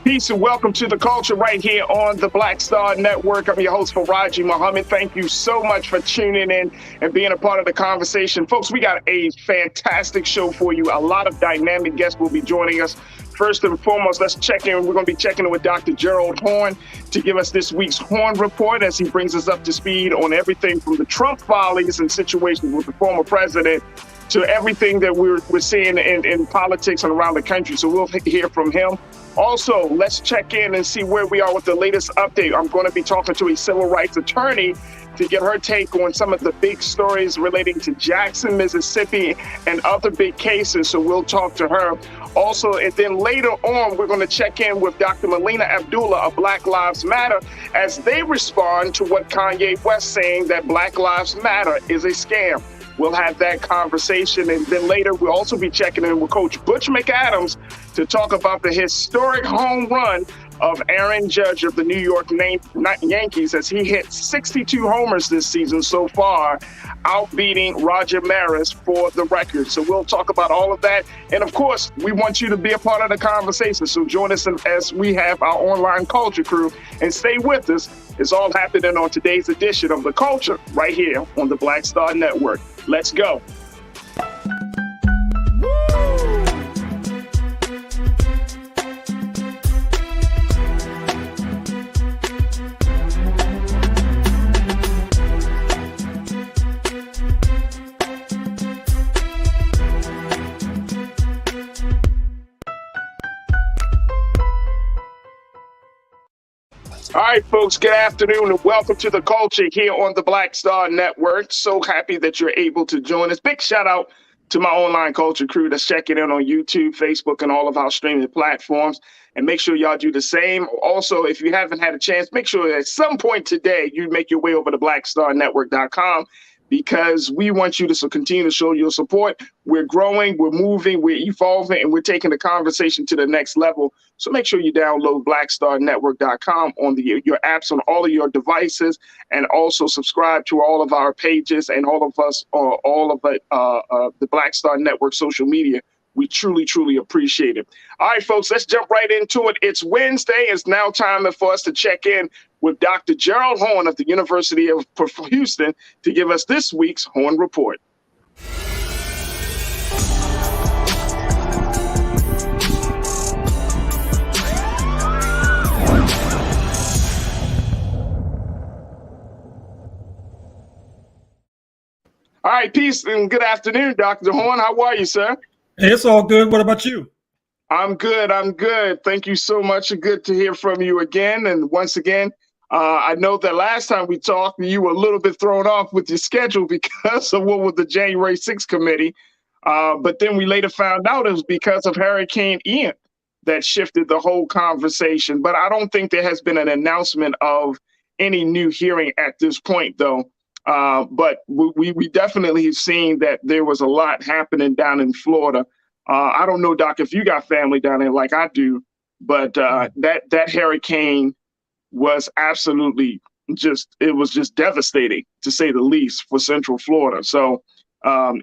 Peace and welcome to The Culture right here on the Black Star Network. I'm your host, Farajii Muhammad. Thank you so much for tuning in and being a part of the conversation. Folks, we got a fantastic show for you. A lot of dynamic guests will be joining us. First and foremost, let's check in. We're going to be checking in with Dr. Gerald Horne to give us this week's Horne Report as he brings us up to speed on everything from the Trump follies and situations with the former president to everything that we're seeing in politics and around the country. So we'll hear from him. Also, let's check in and see where we are with the latest update. I'm going to be talking to a civil rights attorney to get her take on some of the big stories relating to Jackson, Mississippi, and other big cases. So we'll talk to her. Also, and then later on, we're going to check in with Dr. Melina Abdullah of Black Lives Matter as they respond to what Kanye West saying that Black Lives Matter is a scam. We'll have that conversation. And then later, we'll also be checking in with Coach Butch McAdams to talk about the historic home run of Aaron Judge of the New York Yankees as he hit 62 homers this season so far, outbeating Roger Maris for the record. So we'll talk about all of that. And of course, we want you to be a part of the conversation. So join us as we have our online culture crew and stay with us. It's all happening on today's edition of The Culture right here on the Black Star Network. Let's go. All right, folks, good afternoon and welcome to The Culture here on the Black Star Network. So happy that you're able to join us. Big shout out to my online culture crew that's checking in on YouTube, Facebook, and all of our streaming platforms. And make sure y'all do the same. Also, if you haven't had a chance, make sure at some point today you make your way over to blackstarnetwork.com because we want you to continue to show your support. We're growing, we're moving, we're evolving, and we're taking the conversation to the next level. So make sure you download blackstarnetwork.com on your apps on all of your devices, and also subscribe to all of our pages and all of us, all of the Black Star Network social media. We truly, truly appreciate it. All right, folks, let's jump right into it. It's Wednesday. It's now time for us to check in with Dr. Gerald Horne of the University of Houston to give us this week's Horne Report. All right, peace and good afternoon, Dr. Horne. How are you, sir? Hey, it's all good. What about you? I'm good. I'm good. Thank you so much. Good to hear from you again. And once again, I know that last time we talked, you were a little bit thrown off with your schedule because of what was the January 6th committee. But then we later found out it was because of Hurricane Ian that shifted the whole conversation. But I don't think there has been an announcement of any new hearing at this point, though. But we definitely have seen that there was a lot happening down in Florida. I don't know, Doc, if you got family down there like I do, but that hurricane was absolutely it was just devastating, to say the least, for Central Florida. So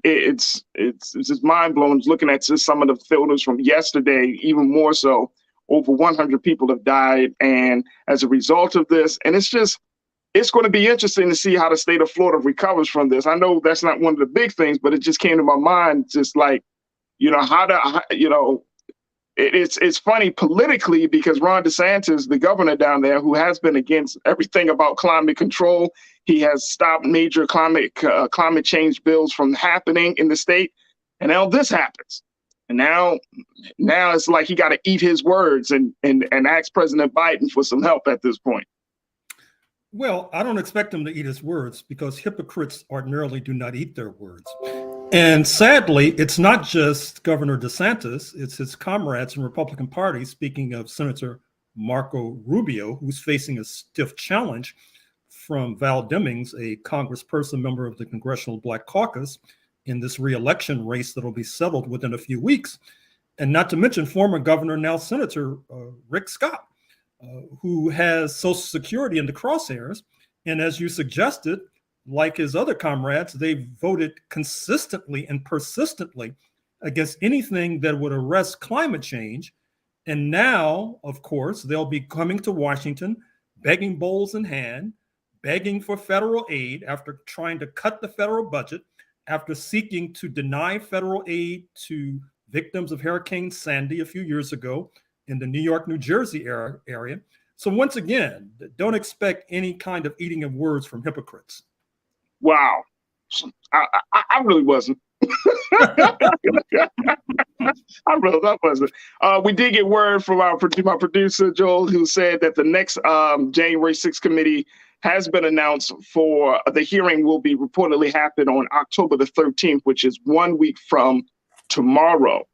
it's just mind blowing looking at just some of the photos from yesterday, even more so. Over 100 people have died, and as a result of this, and it's going to be interesting to see how the state of Florida recovers from this. I know that's not one of the big things, but it just came to my mind, just like, it's funny politically because Ron DeSantis, the governor down there, who has been against everything about climate control, he has stopped major climate change bills from happening in the state. And now this happens. And now it's like he got to eat his words and ask President Biden for some help at this point. Well, I don't expect him to eat his words because hypocrites ordinarily do not eat their words. And sadly, it's not just Governor DeSantis, it's his comrades in the Republican Party, speaking of Senator Marco Rubio, who's facing a stiff challenge from Val Demings, a congressperson member of the Congressional Black Caucus, in this re-election race that will be settled within a few weeks. And not to mention former Governor, now Senator Rick Scott, who has Social Security in the crosshairs. And as you suggested, like his other comrades, they voted consistently and persistently against anything that would arrest climate change. And now, of course, they'll be coming to Washington, begging bowls in hand, begging for federal aid after trying to cut the federal budget, after seeking to deny federal aid to victims of Hurricane Sandy a few years ago in the New York, New Jersey area. So once again, don't expect any kind of eating of words from hypocrites. Wow. I really wasn't. I wasn't. We did get word from my producer, Joel, who said that the next January 6th committee has been announced for the hearing will be reportedly happen on October the 13th, which is 1 week from tomorrow.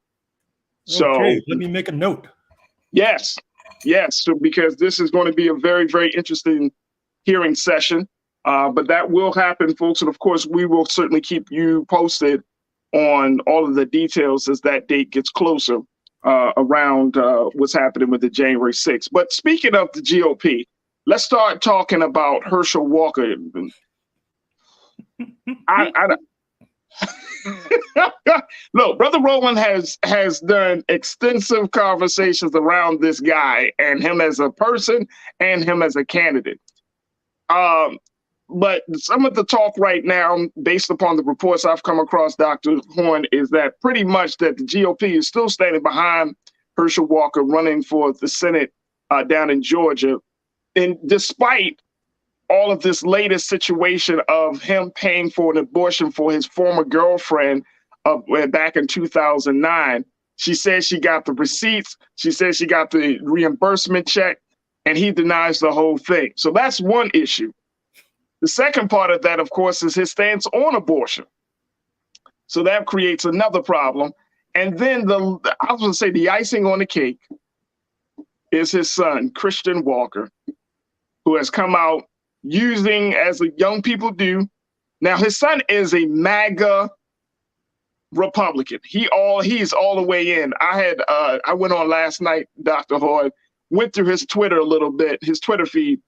So okay, let me make a note. Yes. So because this is going to be a very, very interesting hearing session. But that will happen, folks. And of course, we will certainly keep you posted on all of the details as that date gets closer around what's happening with the January 6th. But speaking of the GOP, let's start talking about Herschel Walker. Look, Brother Roland has done extensive conversations around this guy and him as a person and him as a candidate. But some of the talk right now, based upon the reports I've come across, Dr. Horn, is that pretty much that the GOP is still standing behind Herschel Walker running for the Senate down in Georgia. And despite all of this latest situation of him paying for an abortion for his former girlfriend back in 2009, she says she got the receipts. She says she got the reimbursement check, and he denies the whole thing. So that's one issue. The second part of that, of course, is his stance on abortion. So that creates another problem. And then I was going to say the icing on the cake is his son, Christian Walker, who has come out using, as the young people do. Now, his son is a MAGA Republican. He's all the way in. I went on last night, Dr. Hoyd, went through his Twitter a little bit, his Twitter feed,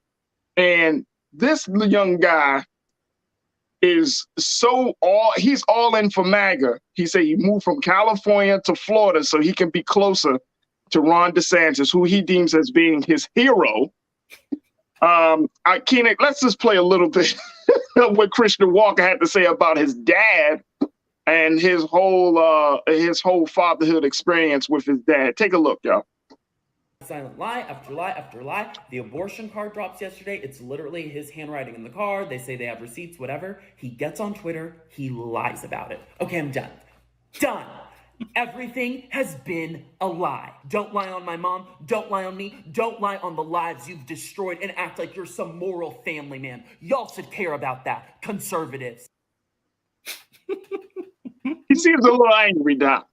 and this young guy is he's all in for MAGA. He said he moved from California to Florida so he can be closer to Ron DeSantis, who he deems as being his hero. Keenan, let's just play a little bit of what Christian Walker had to say about his dad and his whole fatherhood experience with his dad. Take a look, y'all. Silent lie after lie after lie. The abortion card drops yesterday. It's literally his handwriting in the card. They say they have receipts, whatever. He gets on Twitter. He lies about it. Okay, I'm done. Done. Everything has been a lie. Don't lie on my mom. Don't lie on me. Don't lie on the lives you've destroyed and act like you're some moral family man. Y'all should care about that, conservatives. He seems a little angry, Doc.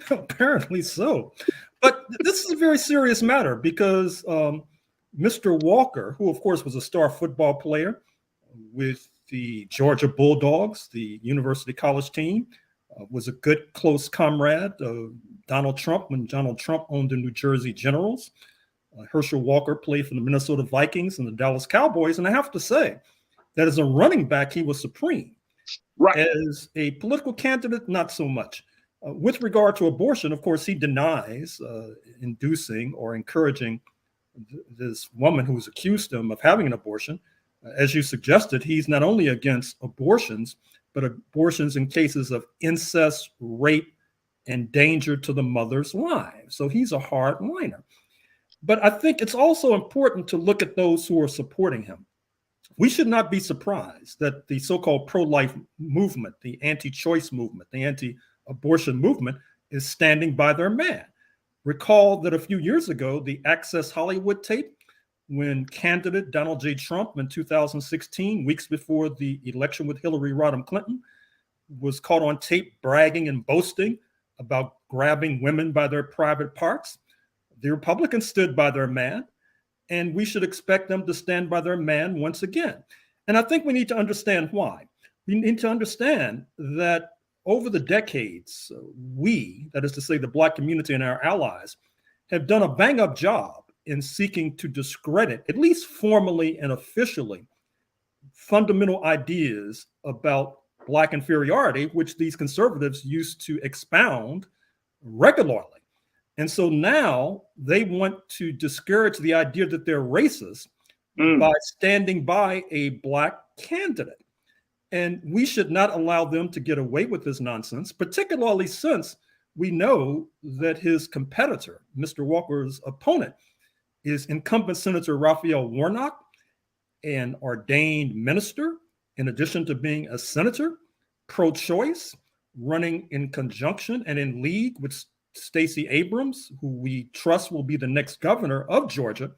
Apparently so. But this is a very serious matter because Mr. Walker, who of course was a star football player with the Georgia Bulldogs, the University College team, was a good close comrade of Donald Trump when Donald Trump owned the New Jersey Generals. Herschel Walker played for the Minnesota Vikings and the Dallas Cowboys. And I have to say that as a running back, he was supreme. Right. As a political candidate, not so much. With regard to abortion, of course, he denies inducing or encouraging this woman who's accused him of having an abortion. As you suggested, he's not only against abortions, but abortions in cases of incest, rape, and danger to the mother's life. So he's a hardliner. But I think it's also important to look at those who are supporting him. We should not be surprised that the so-called pro-life movement, the anti-choice movement, the anti-abortion movement is standing by their man. Recall that a few years ago, the Access Hollywood tape, when candidate Donald J. Trump in 2016, weeks before the election with Hillary Rodham Clinton, was caught on tape bragging and boasting about grabbing women by their private parts. The Republicans stood by their man, and we should expect them to stand by their man once again. And I think we need to understand why. We need to understand that over the decades, we, that is to say the Black community and our allies, have done a bang-up job in seeking to discredit, at least formally and officially, fundamental ideas about Black inferiority, which these conservatives used to expound regularly. And so now they want to discourage the idea that they're racist by standing by a Black candidate. And we should not allow them to get away with this nonsense, particularly since we know that his competitor, Mr. Walker's opponent, is incumbent Senator Raphael Warnock, an ordained minister, in addition to being a senator, pro-choice, running in conjunction and in league with Stacey Abrams, who we trust will be the next governor of Georgia.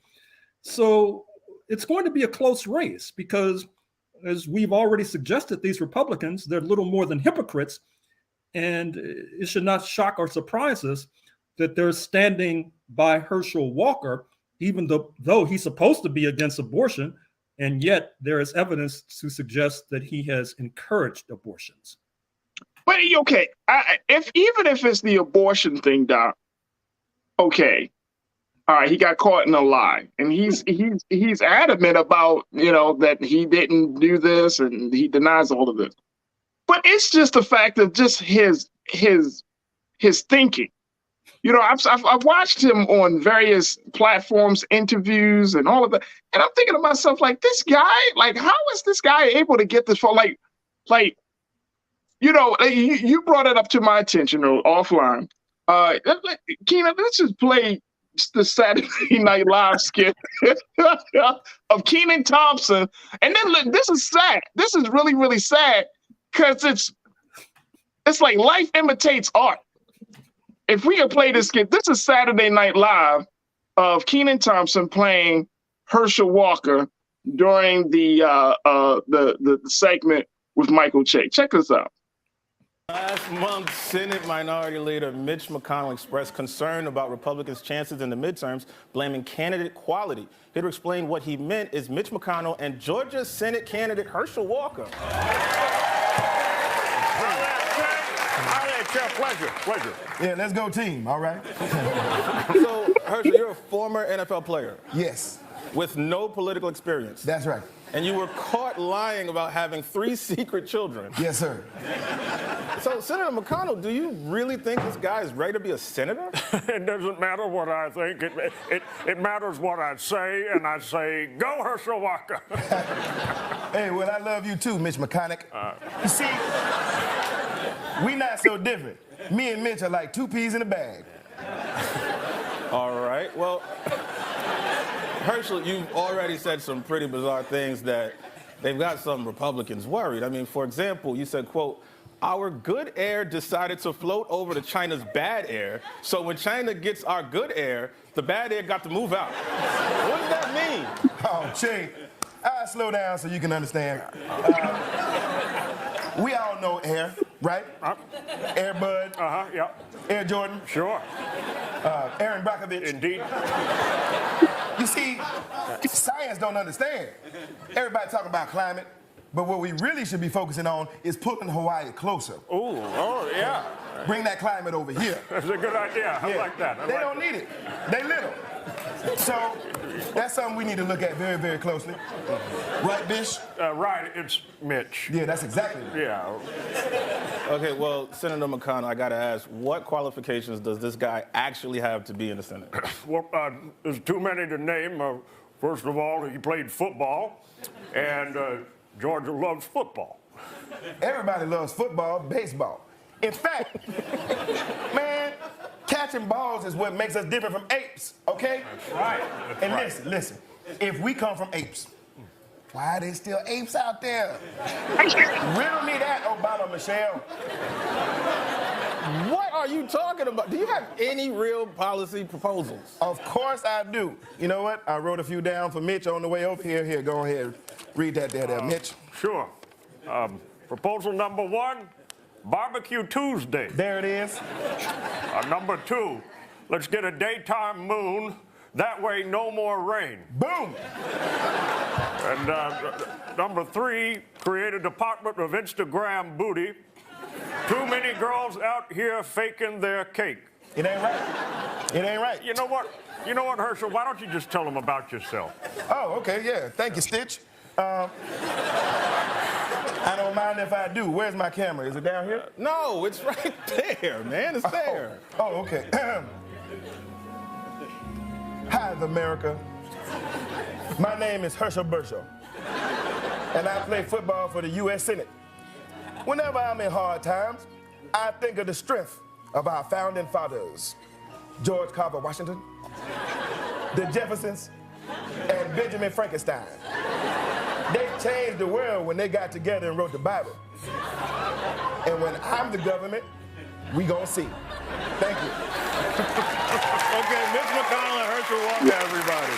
So it's going to be a close race because, as we've already suggested, these Republicans, they're little more than hypocrites. And it should not shock or surprise us that they're standing by Herschel Walker, even though he's supposed to be against abortion, and yet there is evidence to suggest that he has encouraged abortions. But okay, even if it's the abortion thing, Doc, okay, all right, he got caught in a lie, and he's adamant about, you know, that he didn't do this, and he denies all of this. But it's just the fact of just his thinking. You know, I've watched him on various platforms, interviews, and all of that, and I'm thinking to myself, like, this guy, like, how is this guy able to get this far? Like, you know, you brought it up to my attention offline. Keenan, let's just play the Saturday Night Live skit of Kenan Thompson, and then this is sad. This is really, really sad because it's like life imitates art. If we had played this skit, this is Saturday Night Live of Kenan Thompson playing Herschel Walker during the segment with Michael Che. Check this out. Last month, Senate Minority Leader Mitch McConnell expressed concern about Republicans' chances in the midterms, blaming candidate quality. Here to explain what he meant is Mitch McConnell and Georgia Senate candidate Herschel Walker. Pleasure. Yeah, let's go team, all right? So, Herschel, you're a former NFL player. Yes. With no political experience. That's right. And you were caught lying about having 3 secret children. Yes, sir. So, Senator McConnell, do you really think this guy is ready to be a senator? It doesn't matter what I think. It matters what I say, and I say, go Herschel Walker. Hey, well, I love you too, Mitch McConnell. You see, we not so different. Me and Mitch are like 2 peas in a bag. All right. Well, Herschel, you've already said some pretty bizarre things that they've got some Republicans worried. I mean, for example, you said, quote, our good air decided to float over to China's bad air, so when China gets our good air, the bad air got to move out. What does that mean? Oh, Che, I'll slow down so you can understand. We all know Air, right? Air Bud. Yeah. Air Jordan. Sure. Aaron Brockovich. Indeed. You see, science don't understand. Everybody talking about climate, but what we really should be focusing on is pulling Hawaii closer. Ooh, oh, yeah. Bring that climate over here. That's a good idea. I like that. They don't need it. They little. So that's something we need to look at very, very closely. Right, Bish? Right, it's Mitch. Yeah, that's exactly right. Yeah. Okay, well, Senator McConnell, I got to ask, what qualifications does this guy actually have to be in the Senate? Well, there's too many to name. First of all, he played football, and Georgia loves football. Everybody loves football, baseball. In fact, man, catching balls is what makes us different from apes, okay? That's right. And listen, if we come from apes, why are there still apes out there? Riddle me that, Obama Michelle. What are you talking about? Do you have any real policy proposals? Of course I do. You know what? I wrote a few down for Mitch on the way over here. Here, go ahead. Read that there, Mitch. Sure. Proposal number 1, Barbecue Tuesday. There it is. Number 2, let's get a daytime moon. That way, no more rain. Boom. And number 3, create a department of Instagram booty. Too many girls out here faking their cake. It ain't right. It ain't right. You know what? You know what, Herschel? Why don't you just tell them about yourself? Oh, okay, yeah. Thank you, Stitch. I don't mind if I do. Where's my camera? Is it down here? No, it's right there, man. It's there. Oh, okay. Hi, America. My name is Herschel Walker, and I play football for the U.S. Senate. Whenever I'm in hard times, I think of the strength of our founding fathers, George Carver Washington, the Jeffersons, and Benjamin Frankenstein. They changed the world when they got together and wrote the Bible. And when I'm the government, we gonna see. Thank you. Okay, Mitch McConnell and Herschel Walker, everybody.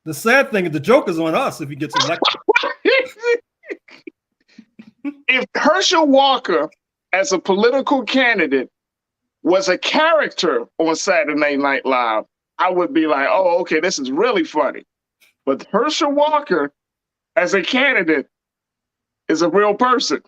The sad thing is the joke is on us if he gets elected. If Herschel Walker, as a political candidate, was a character on Saturday Night Live, I would be like, oh, okay, this is really funny. But Herschel Walker, as a candidate, is a real person.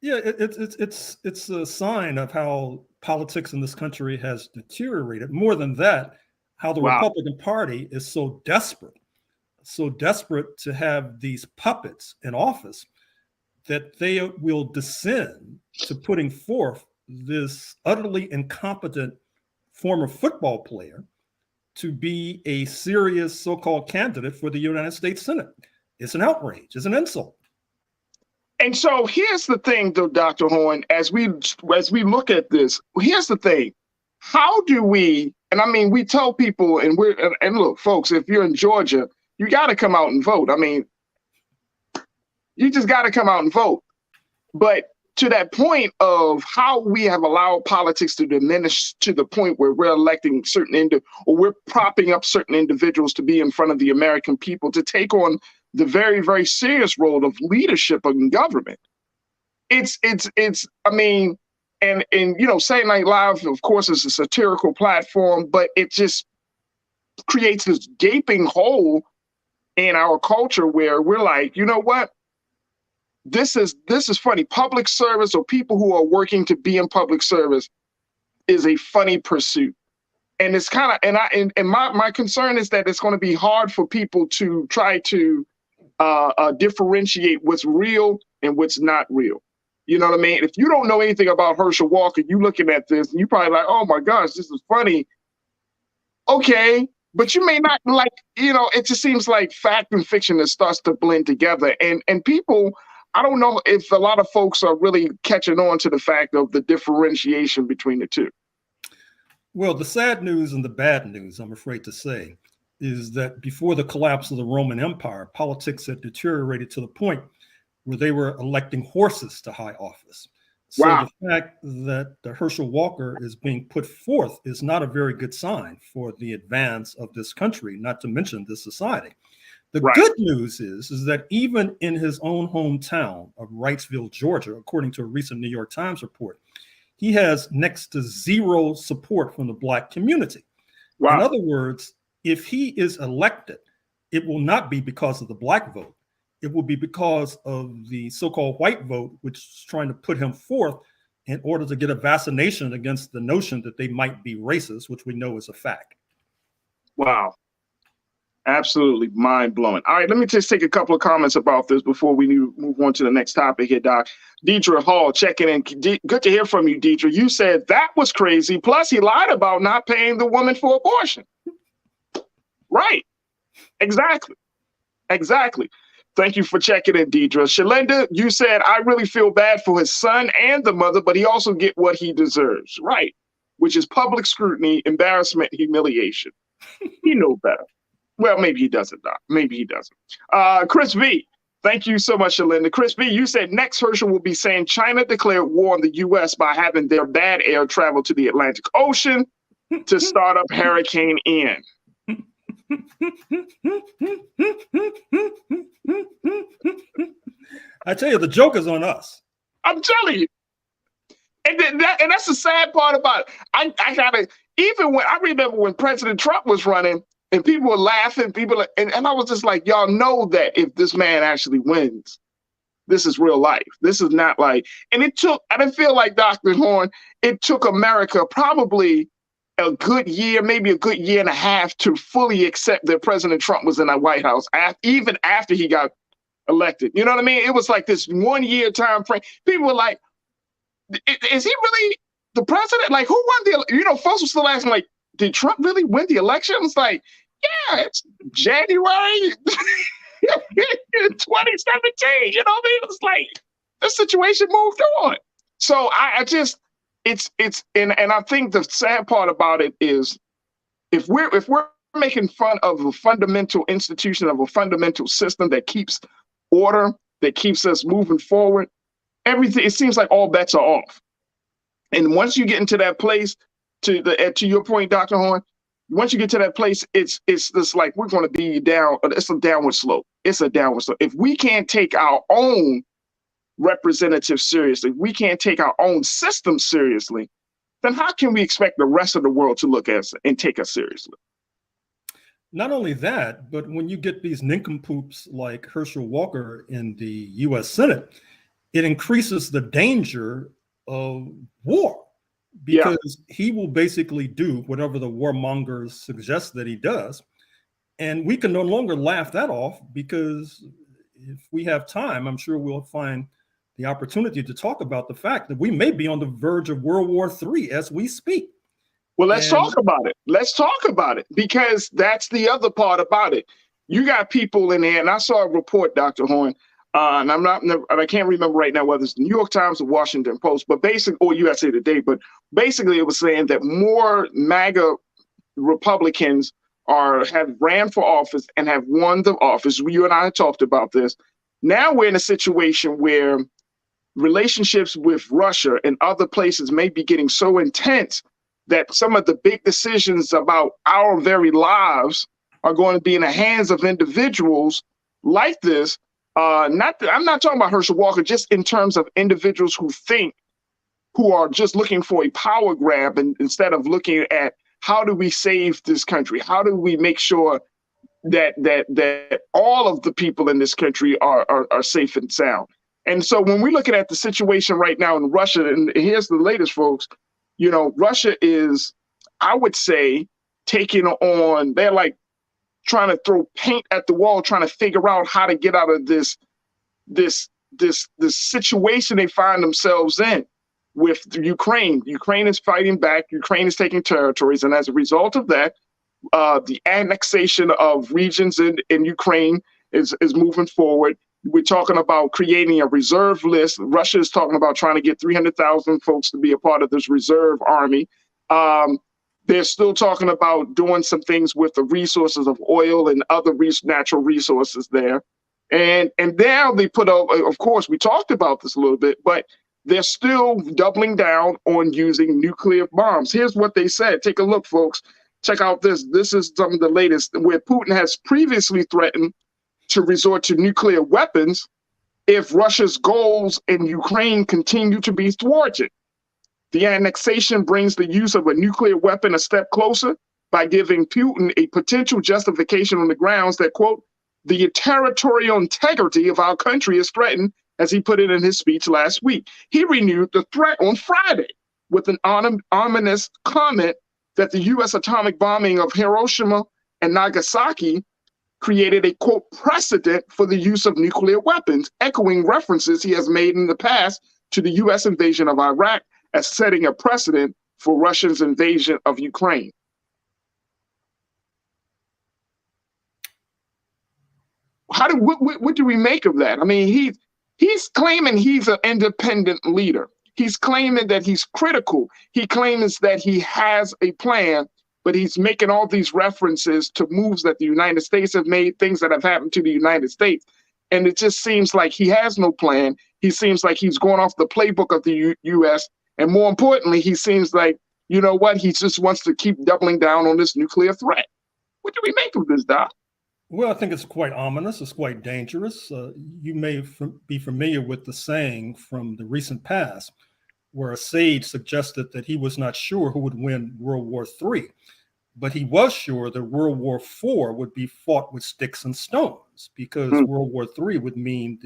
Yeah, it's a sign of how politics in this country has deteriorated. More than that, how the Republican Party is so desperate to have these puppets in office that they will descend to putting forth this utterly incompetent former football player to be a serious so-called candidate for the United States Senate. It's an outrage. It's an insult. And so here's the thing, though, Dr. Horn, as we look at this, here's the thing. How do we, and I mean, we tell people, and look, folks, if you're in Georgia, you got to come out and vote. I mean, you just got to come out and vote. But to that point of how we have allowed politics to diminish to the point where we're electing or we're propping up certain individuals to be in front of the American people to take on the very, very serious role of leadership in government. It's I mean, and you know, Saturday Night Live, of course, is a satirical platform, but it just creates this gaping hole in our culture where we're like, you know what? This is funny. Public service, or people who are working to be in public service, is a funny pursuit. And it's kind of, and my concern is that it's going to be hard for people to try to differentiate what's real and what's not real. You know what I mean? If you don't know anything about Herschel Walker, you looking at this and you probably like, oh my gosh, this is funny. Okay, but you may not like, you know, it just seems like fact and fiction that starts to blend together. And people, I don't know if a lot of folks are really catching on to the fact of the differentiation between the two. Well, the sad news and the bad news, I'm afraid to say, is that before the collapse of the Roman Empire, politics had deteriorated to the point where they were electing horses to high office. So the fact that the Herschel Walker is being put forth is not a very good sign for the advance of this country, not to mention this society. The good news is that even in his own hometown of Wrightsville, Georgia, according to a recent New York Times report, he has next to zero support from the Black community. In other words, if he is elected, it will not be because of the Black vote. It will be because of the so-called white vote, which is trying to put him forth in order to get a vaccination against the notion that they might be racist, which we know is a fact. Wow. Absolutely mind-blowing. All right, let me just take a couple of comments about this before we move on to the next topic here, Doc. Deidre Hall checking in. Good to hear from you, Deidre. You said that was crazy. Plus, he lied about not paying the woman for abortion. Right. Exactly. Thank you for checking in, Deidre. Shalinda, you said, I really feel bad for his son and the mother, but he also get what he deserves. Right. Which is public scrutiny, embarrassment, humiliation. He knows better. Well, maybe he doesn't, Doc. Maybe he doesn't. Chris V, thank you so much, Shalinda. Chris V, you said next Herschel will be saying China declared war on the U.S. by having their bad air travel to the Atlantic Ocean to start up Hurricane Ian. I tell you, the joke is on us. I'm telling you. And that's the sad part about it. I remember when President Trump was running, and people were laughing, and I was just like, y'all know that if this man actually wins, this is real life. This is not like, and I didn't feel like Dr. Horn, it took America probably a good year, maybe a good year and a half to fully accept that President Trump was in the White House, even after he got elected. You know what I mean? It was like this 1 year time frame. People were like, is he really the president? Like, who won folks were still asking, like, did Trump really win the election? It's like, yeah, it's January 2017. You know what I mean? It's like the situation moved on. So I just, and I think the sad part about it is if we're making fun of a fundamental institution, of a fundamental system that keeps order, that keeps us moving forward, everything, it seems like all bets are off. And once you get into that place, to your point, Dr. Horn, once you get to that place, it's just like we're going to be down. It's a downward slope. It's a downward slope. If we can't take our own representatives seriously, we can't take our own system seriously, then how can we expect the rest of the world to look at us and take us seriously? Not only that, but when you get these nincompoops like Herschel Walker in the U.S. Senate, it increases the danger of war, because he will basically do whatever the warmongers suggest that he does. And we can no longer laugh that off, because if we have time, I'm sure we'll find the opportunity to talk about the fact that we may be on the verge of World War III as we speak. Well, let's talk about it. Let's talk about it, because that's the other part about it. You got people in there, and I saw a report, Dr. Horn, and I can't remember right now whether it's the New York Times or Washington Post, but basically, or USA Today, but basically it was saying that more MAGA Republicans have ran for office and have won the office. You and I talked about this. Now we're in a situation where relationships with Russia and other places may be getting so intense that some of the big decisions about our very lives are going to be in the hands of individuals like this. I'm not talking about Herschel Walker, just in terms of individuals who are just looking for a power grab, and instead of looking at how do we save this country? How do we make sure that all of the people in this country are safe and sound? And so when we're looking at the situation right now in Russia, and here's the latest, folks, Russia is, I would say, taking on, they're like trying to throw paint at the wall, trying to figure out how to get out of this situation they find themselves in with Ukraine. Ukraine is fighting back. Ukraine is taking territories. And as a result of that, the annexation of regions in Ukraine is moving forward. We're talking about creating a reserve list. Russia is talking about trying to get 300,000 folks to be a part of this reserve army. They're still talking about doing some things with the resources of oil and other natural resources there. And now they put up, of course, we talked about this a little bit, but they're still doubling down on using nuclear bombs. Here's what they said. Take a look, folks. Check out this. This is some of the latest, where Putin has previously threatened to resort to nuclear weapons if Russia's goals in Ukraine continue to be thwarted. The annexation brings the use of a nuclear weapon a step closer by giving Putin a potential justification on the grounds that, quote, the territorial integrity of our country is threatened, as he put it in his speech last week. He renewed the threat on Friday with an ominous comment that the U.S. atomic bombing of Hiroshima and Nagasaki created a, quote, precedent for the use of nuclear weapons, echoing references he has made in the past to the U.S. invasion of Iraq as setting a precedent for Russia's invasion of Ukraine. What do we make of that? I mean, he's claiming he's an independent leader. He's claiming that he's critical. He claims that he has a plan, but he's making all these references to moves that the United States have made, things that have happened to the United States. And it just seems like he has no plan. He seems like he's going off the playbook of the U.S. And more importantly, he seems like, you know what, he just wants to keep doubling down on this nuclear threat. What do we make of this, Doc? Well, I think it's quite ominous. It's quite dangerous. You may be familiar with the saying from the recent past, where a sage suggested that he was not sure who would win World War III, but he was sure that World War IV would be fought with sticks and stones, because World War III would mean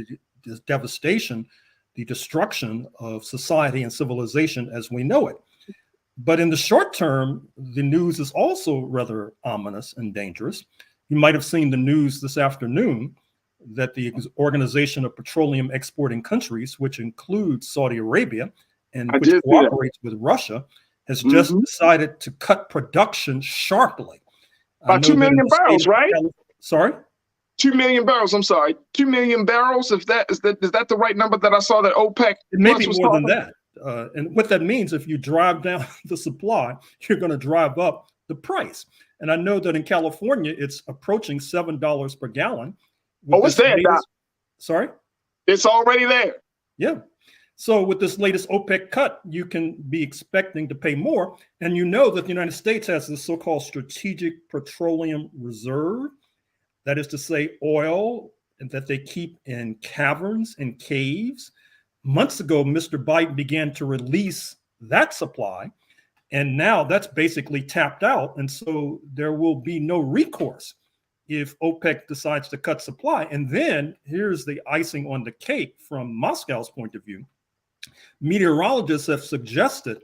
devastation, the destruction of society and civilization as we know it. But in the short term, the news is also rather ominous and dangerous. You might have seen the news this afternoon that the Organization of Petroleum Exporting Countries, which includes Saudi Arabia and which cooperates with Russia, has just decided to cut production sharply. About 2 million barrels, right? Sorry? 2 million barrels. I'm sorry, 2 million barrels. If that is that the right number that I saw that OPEC? It may be more than that. And what that means, if you drive down the supply, you're going to drive up the price. And I know that in California, it's approaching $7 per gallon. Oh, it's there, Doc. Sorry? It's already there. Yeah. So with this latest OPEC cut, you can be expecting to pay more. And you know that the United States has this so-called strategic petroleum reserve. That is to say, oil that they keep in caverns and caves. Months ago, Mr. Biden began to release that supply. And now that's basically tapped out. And so there will be no recourse if OPEC decides to cut supply. And then here's the icing on the cake from Moscow's point of view. Meteorologists have suggested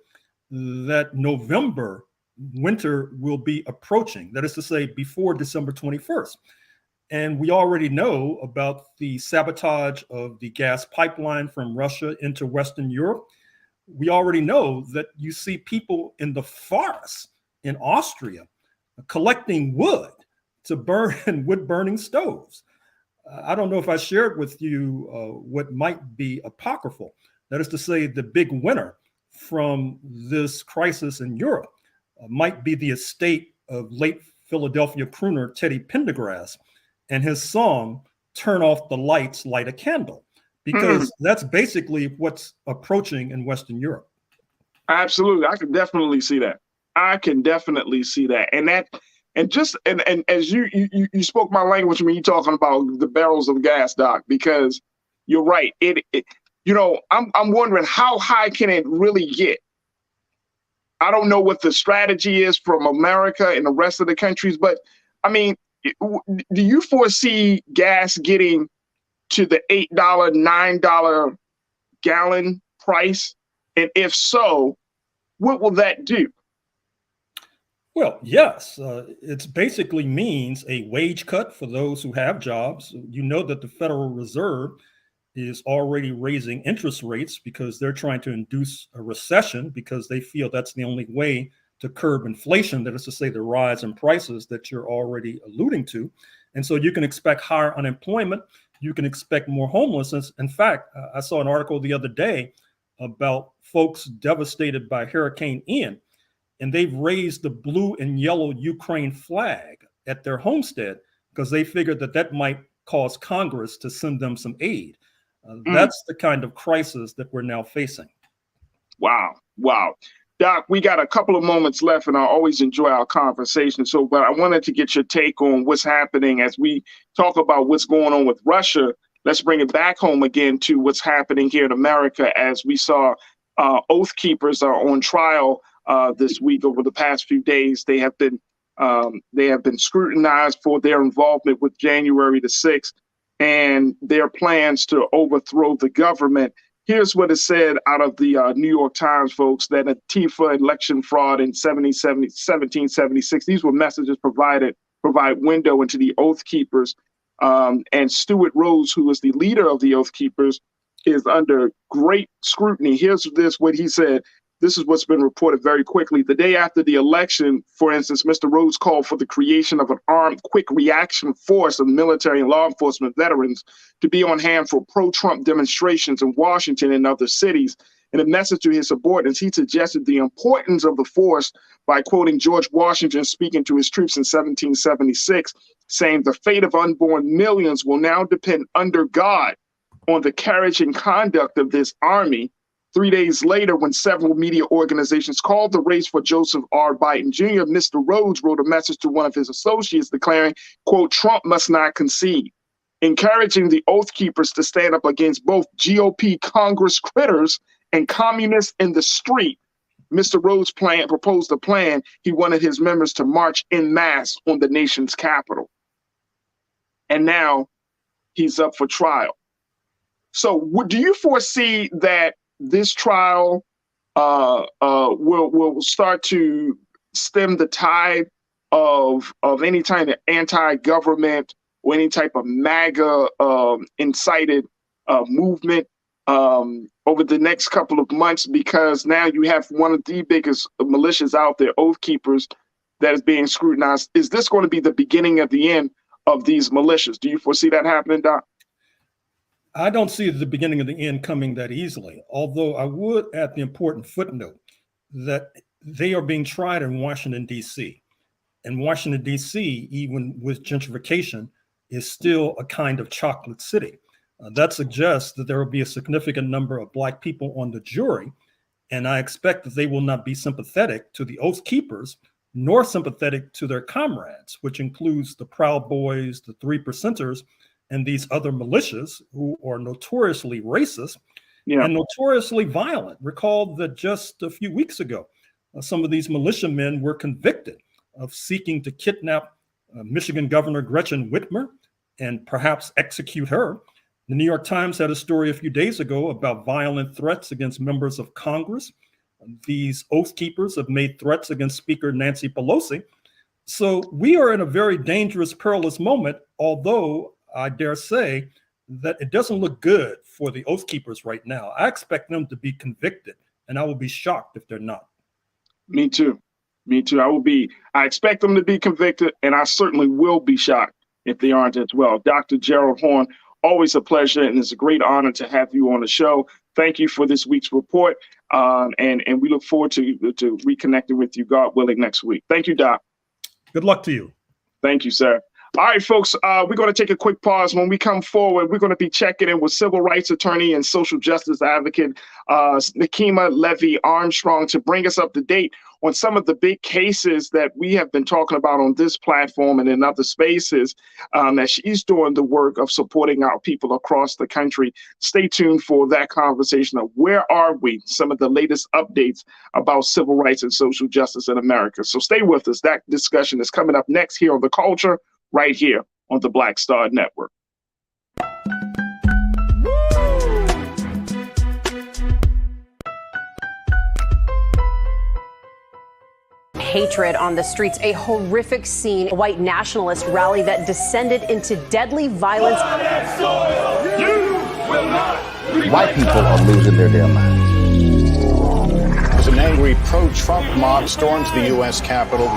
that November winter will be approaching. That is to say, before December 21st. And we already know about the sabotage of the gas pipeline from Russia into Western Europe. We already know that you see people in the forests in Austria collecting wood to burn in wood-burning stoves. I don't know if I shared with you what might be apocryphal. That is to say, the big winner from this crisis in Europe might be the estate of late Philadelphia crooner Teddy Pendergrass and his song, "Turn Off the Lights, Light a Candle," because that's basically what's approaching in Western Europe. Absolutely. I can definitely see that. And as you spoke my language when you talking about the barrels of gas, Doc, because you're right. I'm wondering how high can it really get? I don't know what the strategy is from America and the rest of the countries, but I mean, do you foresee gas getting to the $8, $9 gallon price? And if so, what will that do? Well, yes, it basically means a wage cut for those who have jobs. You know that the Federal Reserve is already raising interest rates because they're trying to induce a recession because they feel that's the only way to curb inflation. That is to say, the rise in prices that you're already alluding to. And so you can expect higher unemployment. You can expect more homelessness. In fact, I saw an article the other day about folks devastated by Hurricane Ian, and they've raised the blue and yellow Ukraine flag at their homestead because they figured that that might cause Congress to send them some aid. That's the kind of crisis that we're now facing. Wow. Doc, we got a couple of moments left, and I always enjoy our conversation. But I wanted to get your take on what's happening as we talk about what's going on with Russia. Let's bring it back home again to what's happening here in America, as we saw Oath Keepers are on trial this week. Over the past few days, they have been scrutinized for their involvement with January the 6th and their plans to overthrow the government. Here's what is said out of the New York Times, folks, that Antifa election fraud in 1776, these were messages provide window into the Oath Keepers. And Stuart Rhodes, who is the leader of the Oath Keepers, is under great scrutiny. Here's what he said. This is what's been reported very quickly. The day after the election, for instance, Mr. Rhodes called for the creation of an armed quick reaction force of military and law enforcement veterans to be on hand for pro-Trump demonstrations in Washington and other cities. In a message to his subordinates, he suggested the importance of the force by quoting George Washington speaking to his troops in 1776, saying the fate of unborn millions will now depend under God on the courage and conduct of this army. 3 days later, when several media organizations called the race for Joseph R. Biden Jr., Mr. Rhodes wrote a message to one of his associates declaring, quote, Trump must not concede, encouraging the Oath Keepers to stand up against both GOP Congress critters and communists in the street. Mr. Rhodes proposed a plan. He wanted his members to march en masse on the nation's capital. And now he's up for trial. So do you foresee that this trial will start to stem the tide of any kind of anti-government or any type of MAGA incited movement over the next couple of months? Because now you have one of the biggest militias out there, Oath Keepers, that is being scrutinized. Is this going to be the beginning of the end of these militias? Do you foresee that happening, Doc? I don't see the beginning of the end coming that easily, although I would add the important footnote that they are being tried in Washington, D.C. And Washington, D.C., even with gentrification, is still a kind of chocolate city. That suggests that there will be a significant number of Black people on the jury, and I expect that they will not be sympathetic to the Oath Keepers, nor sympathetic to their comrades, which includes the Proud Boys, the 3 Percenters, and these other militias who are notoriously racist and notoriously violent. Recall that just a few weeks ago, some of these militiamen were convicted of seeking to kidnap Michigan Governor Gretchen Whitmer and perhaps execute her. The New York Times had a story a few days ago about violent threats against members of Congress. These Oath Keepers have made threats against Speaker Nancy Pelosi. So we are in a very dangerous, perilous moment, although I dare say that it doesn't look good for the Oath Keepers right now. I expect them to be convicted, and I will be shocked if they're not. Me too. Me too. I expect them to be convicted, and I certainly will be shocked if they aren't as well. Dr. Gerald Horne, always a pleasure, and it's a great honor to have you on the show. Thank you for this week's report, and we look forward to reconnecting with you, God willing, next week. Thank you, Doc. Good luck to you. Thank you, sir. All right, folks, we're going to take a quick pause. When we come forward, we're going to be checking in with civil rights attorney and social justice advocate Nekima Levy Armstrong to bring us up to date on some of the big cases that we have been talking about on this platform and in other spaces, that she's doing the work of supporting our people across the country. Stay tuned for that conversation of where are we, some of the latest updates about civil rights and social justice in America. So stay with us. That discussion is coming up next here on The Culture, right here on the Black Star Network. Hatred on the streets, a horrific scene, a white nationalist rally that descended into deadly violence. White people are losing their damn minds. An angry pro-Trump mob storms the U.S. Capitol.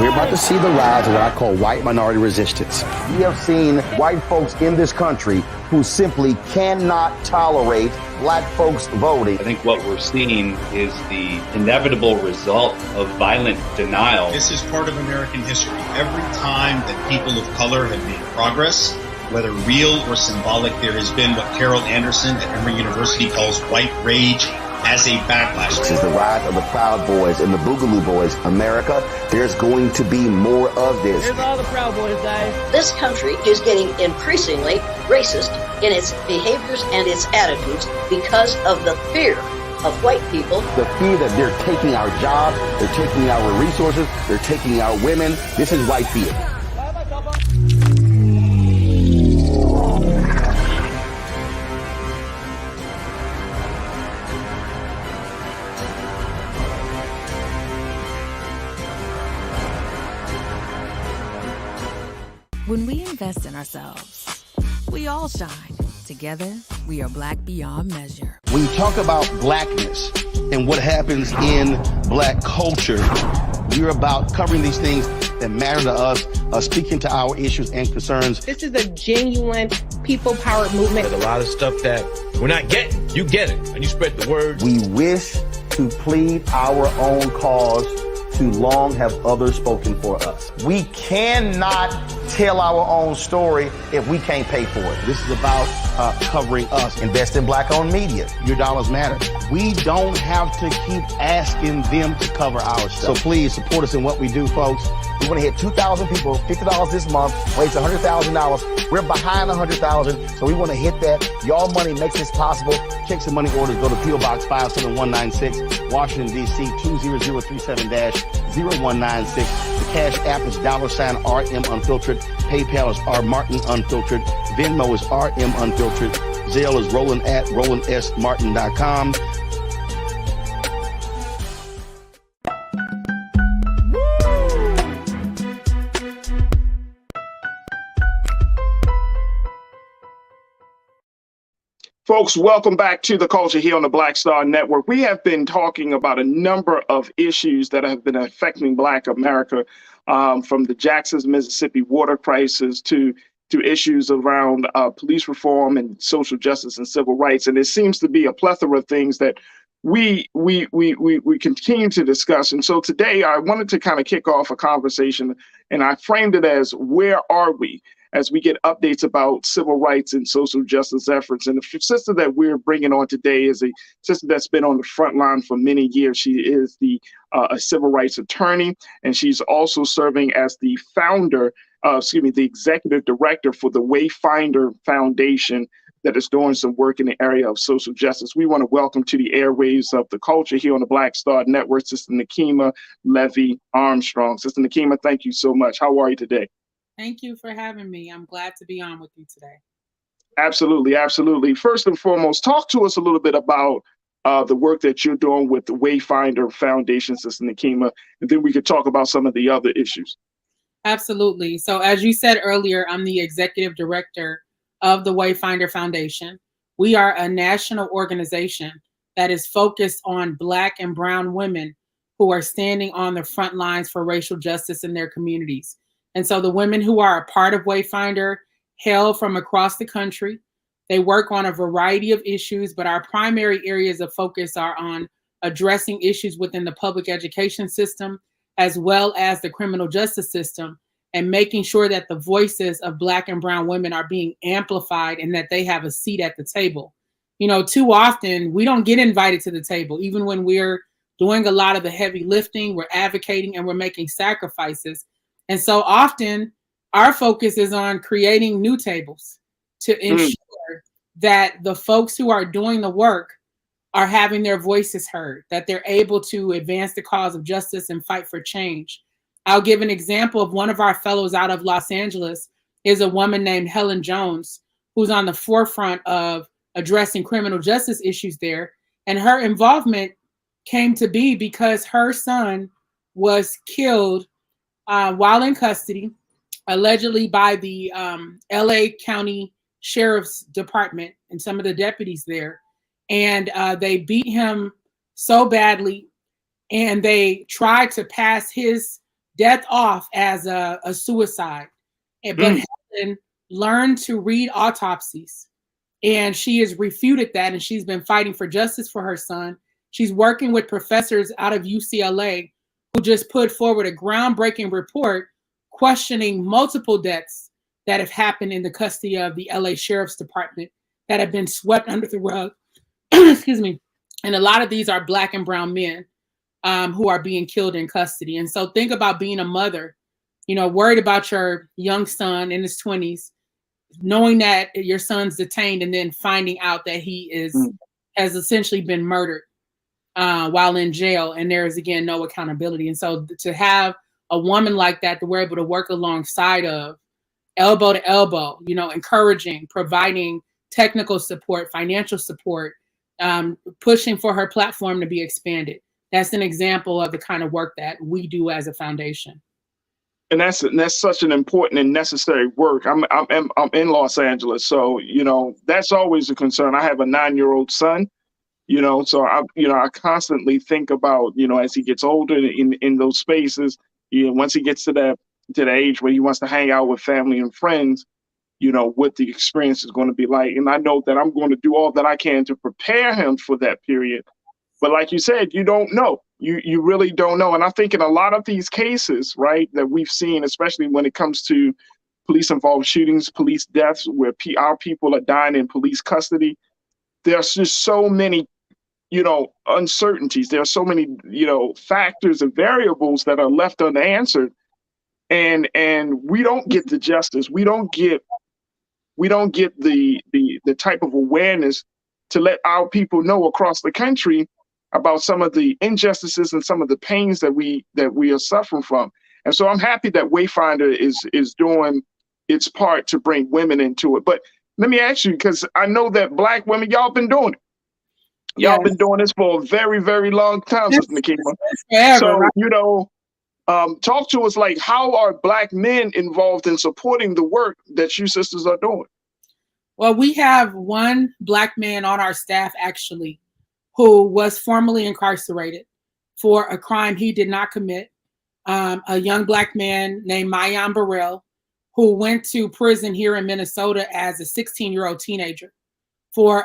We're about to see the rise of what I call white minority resistance. We have seen white folks in this country who simply cannot tolerate black folks voting. I think what we're seeing is the inevitable result of violent denial. This is part of American history. Every time that people of color have made progress, whether real or symbolic, there has been what Carol Anderson at Emory University calls white rage as a backlash. This is the rise of the Proud Boys and the Boogaloo Boys. America, there's going to be more of this. Here's all the Proud Boys, guys. This country is getting increasingly racist in its behaviors and its attitudes because of the fear of white people. The fear that they're taking our jobs, they're taking our resources, they're taking our women. This is white fear. When we invest in ourselves, we all shine. Together, we are black beyond measure. When you talk about blackness and what happens in black culture, we're about covering these things that matter to us, speaking to our issues and concerns. This is a genuine people-powered movement. There's a lot of stuff that we're not getting. You get it, and you spread the word. We wish to plead our own cause. Too long have others spoken for us. We cannot tell our own story if we can't pay for it. This is about covering us. Invest in black-owned media. Your dollars matter. We don't have to keep asking them to cover our stuff. So please support us in what we do, folks. We want to hit 2,000 people, $50 this month, raise $100,000. We're behind 100,000, so we want to hit that. Y'all money makes this possible. Check some money orders. Go to P.O. Box 57196, Washington, D.C. 20037-0196. The Cash App is $RM Unfiltered. PayPal is R Martin Unfiltered. Venmo is RM Unfiltered. Zelle is roland@rolandsmartin.com. Folks, welcome back to The Culture here on the Black Star Network. We have been talking about a number of issues that have been affecting Black America, from the Jackson, Mississippi water crisis to issues around police reform and social justice and civil rights. And it seems to be a plethora of things that we continue to discuss. And so today I wanted to kind of kick off a conversation, and I framed it as, where are we as we get updates about civil rights and social justice efforts? And the sister that we're bringing on today is a sister that's been on the front line for many years. She is a civil rights attorney, and she's also serving as the the executive director for the Wayfinder Foundation that is doing some work in the area of social justice. We want to welcome to the airwaves of The Culture here on the Black Star Network, Sister Nekima Levy Armstrong. Sister Nekima, thank you so much. How are you today? Thank you for having me. I'm glad to be on with you today. Absolutely, absolutely. First and foremost, talk to us a little bit about the work that you're doing with the Wayfinder Foundation, Sister Nekima, and then we could talk about some of the other issues. Absolutely. So as you said earlier, I'm the executive director of the Wayfinder Foundation. We are a national organization that is focused on Black and brown women who are standing on the front lines for racial justice in their communities. And so the women who are a part of Wayfinder hail from across the country. They work on a variety of issues, but our primary areas of focus are on addressing issues within the public education system, as well as the criminal justice system, and making sure that the voices of Black and brown women are being amplified and that they have a seat at the table. You know, too often we don't get invited to the table, even when we're doing a lot of the heavy lifting, we're advocating and we're making sacrifices. And so often our focus is on creating new tables to ensure that the folks who are doing the work are having their voices heard, that they're able to advance the cause of justice and fight for change. I'll give an example of one of our fellows out of Los Angeles is a woman named Helen Jones, who's on the forefront of addressing criminal justice issues there. And her involvement came to be because her son was killed while in custody, allegedly by the LA County Sheriff's Department and some of the deputies there. And they beat him so badly, and they tried to pass his death off as a suicide. But Helen learned to read autopsies, and she has refuted that, and she's been fighting for justice for her son. She's working with professors out of UCLA who just put forward a groundbreaking report questioning multiple deaths that have happened in the custody of the LA Sheriff's Department that have been swept under the rug. Excuse me. And a lot of these are Black and brown men who are being killed in custody. And so think about being a mother, you know, worried about your young son in his 20s, knowing that your son's detained and then finding out that he has essentially been murdered while in jail, and there is, again, no accountability. And so to have a woman like that we're able to work alongside of, elbow to elbow, you know, encouraging, providing technical support, financial support, pushing for her platform to be expanded. That's an example of the kind of work that we do as a foundation. And that's such an important and necessary work. I'm in Los Angeles, so you know that's always a concern. I have a 9-year-old son, you know, so I constantly think about, you know, as he gets older in those spaces, you know, once he gets to the age where he wants to hang out with family and friends, you know, what the experience is going to be like. And I know that I'm going to do all that I can to prepare him for that period. But like you said, you don't know. You really don't know. And I think in a lot of these cases, right, that we've seen, especially when it comes to police-involved shootings, police deaths, where our people are dying in police custody, there's just so many, you know, uncertainties. There are so many, you know, factors and variables that are left unanswered. And we don't get the justice. We don't get the type of awareness to let our people know across the country about some of the injustices and some of the pains that we are suffering from. And so I'm happy that Wayfinder is doing its part to bring women into it. But let me ask you, because I know that Black women, y'all been doing it. Y'all been doing this for a very, very long time, Sister Nekima. So, right? you know, talk to us, like, how are Black men involved in supporting the work that you sisters are doing? Well, we have one Black man on our staff, actually, who was formerly incarcerated for a crime he did not commit. A young Black man named Mayan Burrell, who went to prison here in Minnesota as a 16-year-old teenager for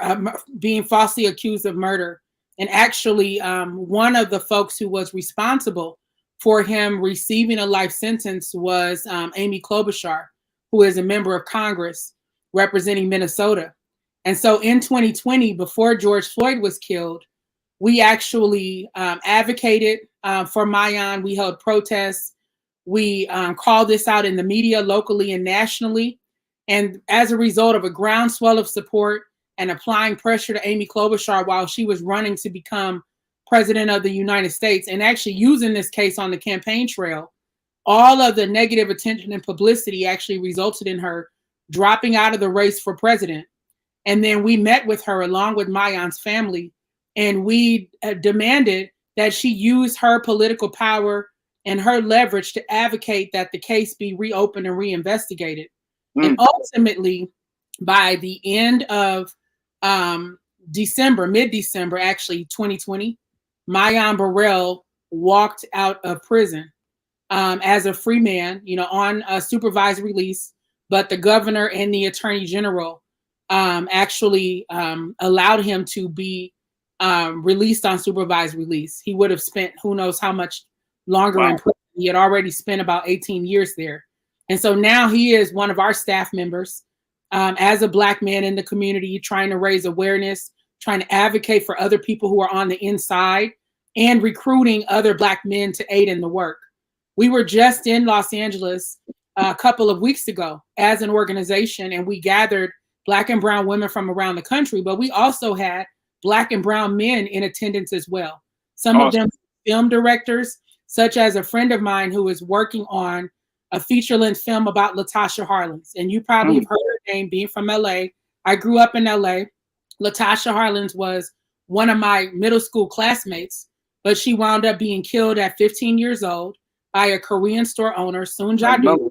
being falsely accused of murder. And actually, one of the folks who was responsible for him receiving a life sentence was Amy Klobuchar, who is a member of Congress representing Minnesota. And so in 2020, before George Floyd was killed, we actually advocated for Mayan. We held protests. We called this out in the media locally and nationally. And as a result of a groundswell of support and applying pressure to Amy Klobuchar while she was running to become president of the United States, and actually using this case on the campaign trail, all of the negative attention and publicity actually resulted in her dropping out of the race for president. And then we met with her along with Mayan's family, and we demanded that she use her political power and her leverage to advocate that the case be reopened and reinvestigated. And ultimately, by the end of December, mid-December, actually, 2020, Mayan Burrell walked out of prison as a free man, you know, on a supervised release. But the governor and the attorney general actually allowed him to be released on supervised release. He would have spent who knows how much longer in prison. He had already spent about 18 years there. And so now he is one of our staff members as a Black man in the community, trying to raise awareness, trying to advocate for other people who are on the inside, and recruiting other Black men to aid in the work. We were just in Los Angeles a couple of weeks ago as an organization, and we gathered Black and brown women from around the country, but we also had Black and brown men in attendance as well. Some of them film directors, such as a friend of mine who is working on a feature-length film about Latasha Harlins. And you probably have heard her name, being from LA. I grew up in LA. Latasha Harlins was one of my middle school classmates, but she wound up being killed at 15 years old by a Korean store owner, Soon Ja-doo,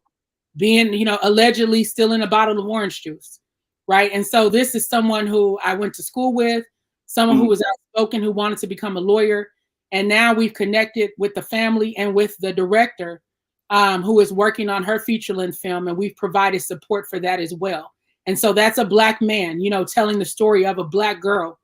being, you know, allegedly stealing a bottle of orange juice, right? And so this is someone who I went to school with, someone who was outspoken, who wanted to become a lawyer. And now we've connected with the family and with the director who is working on her feature-length film, and we've provided support for that as well. And so that's a Black man, you know, telling the story of a Black girl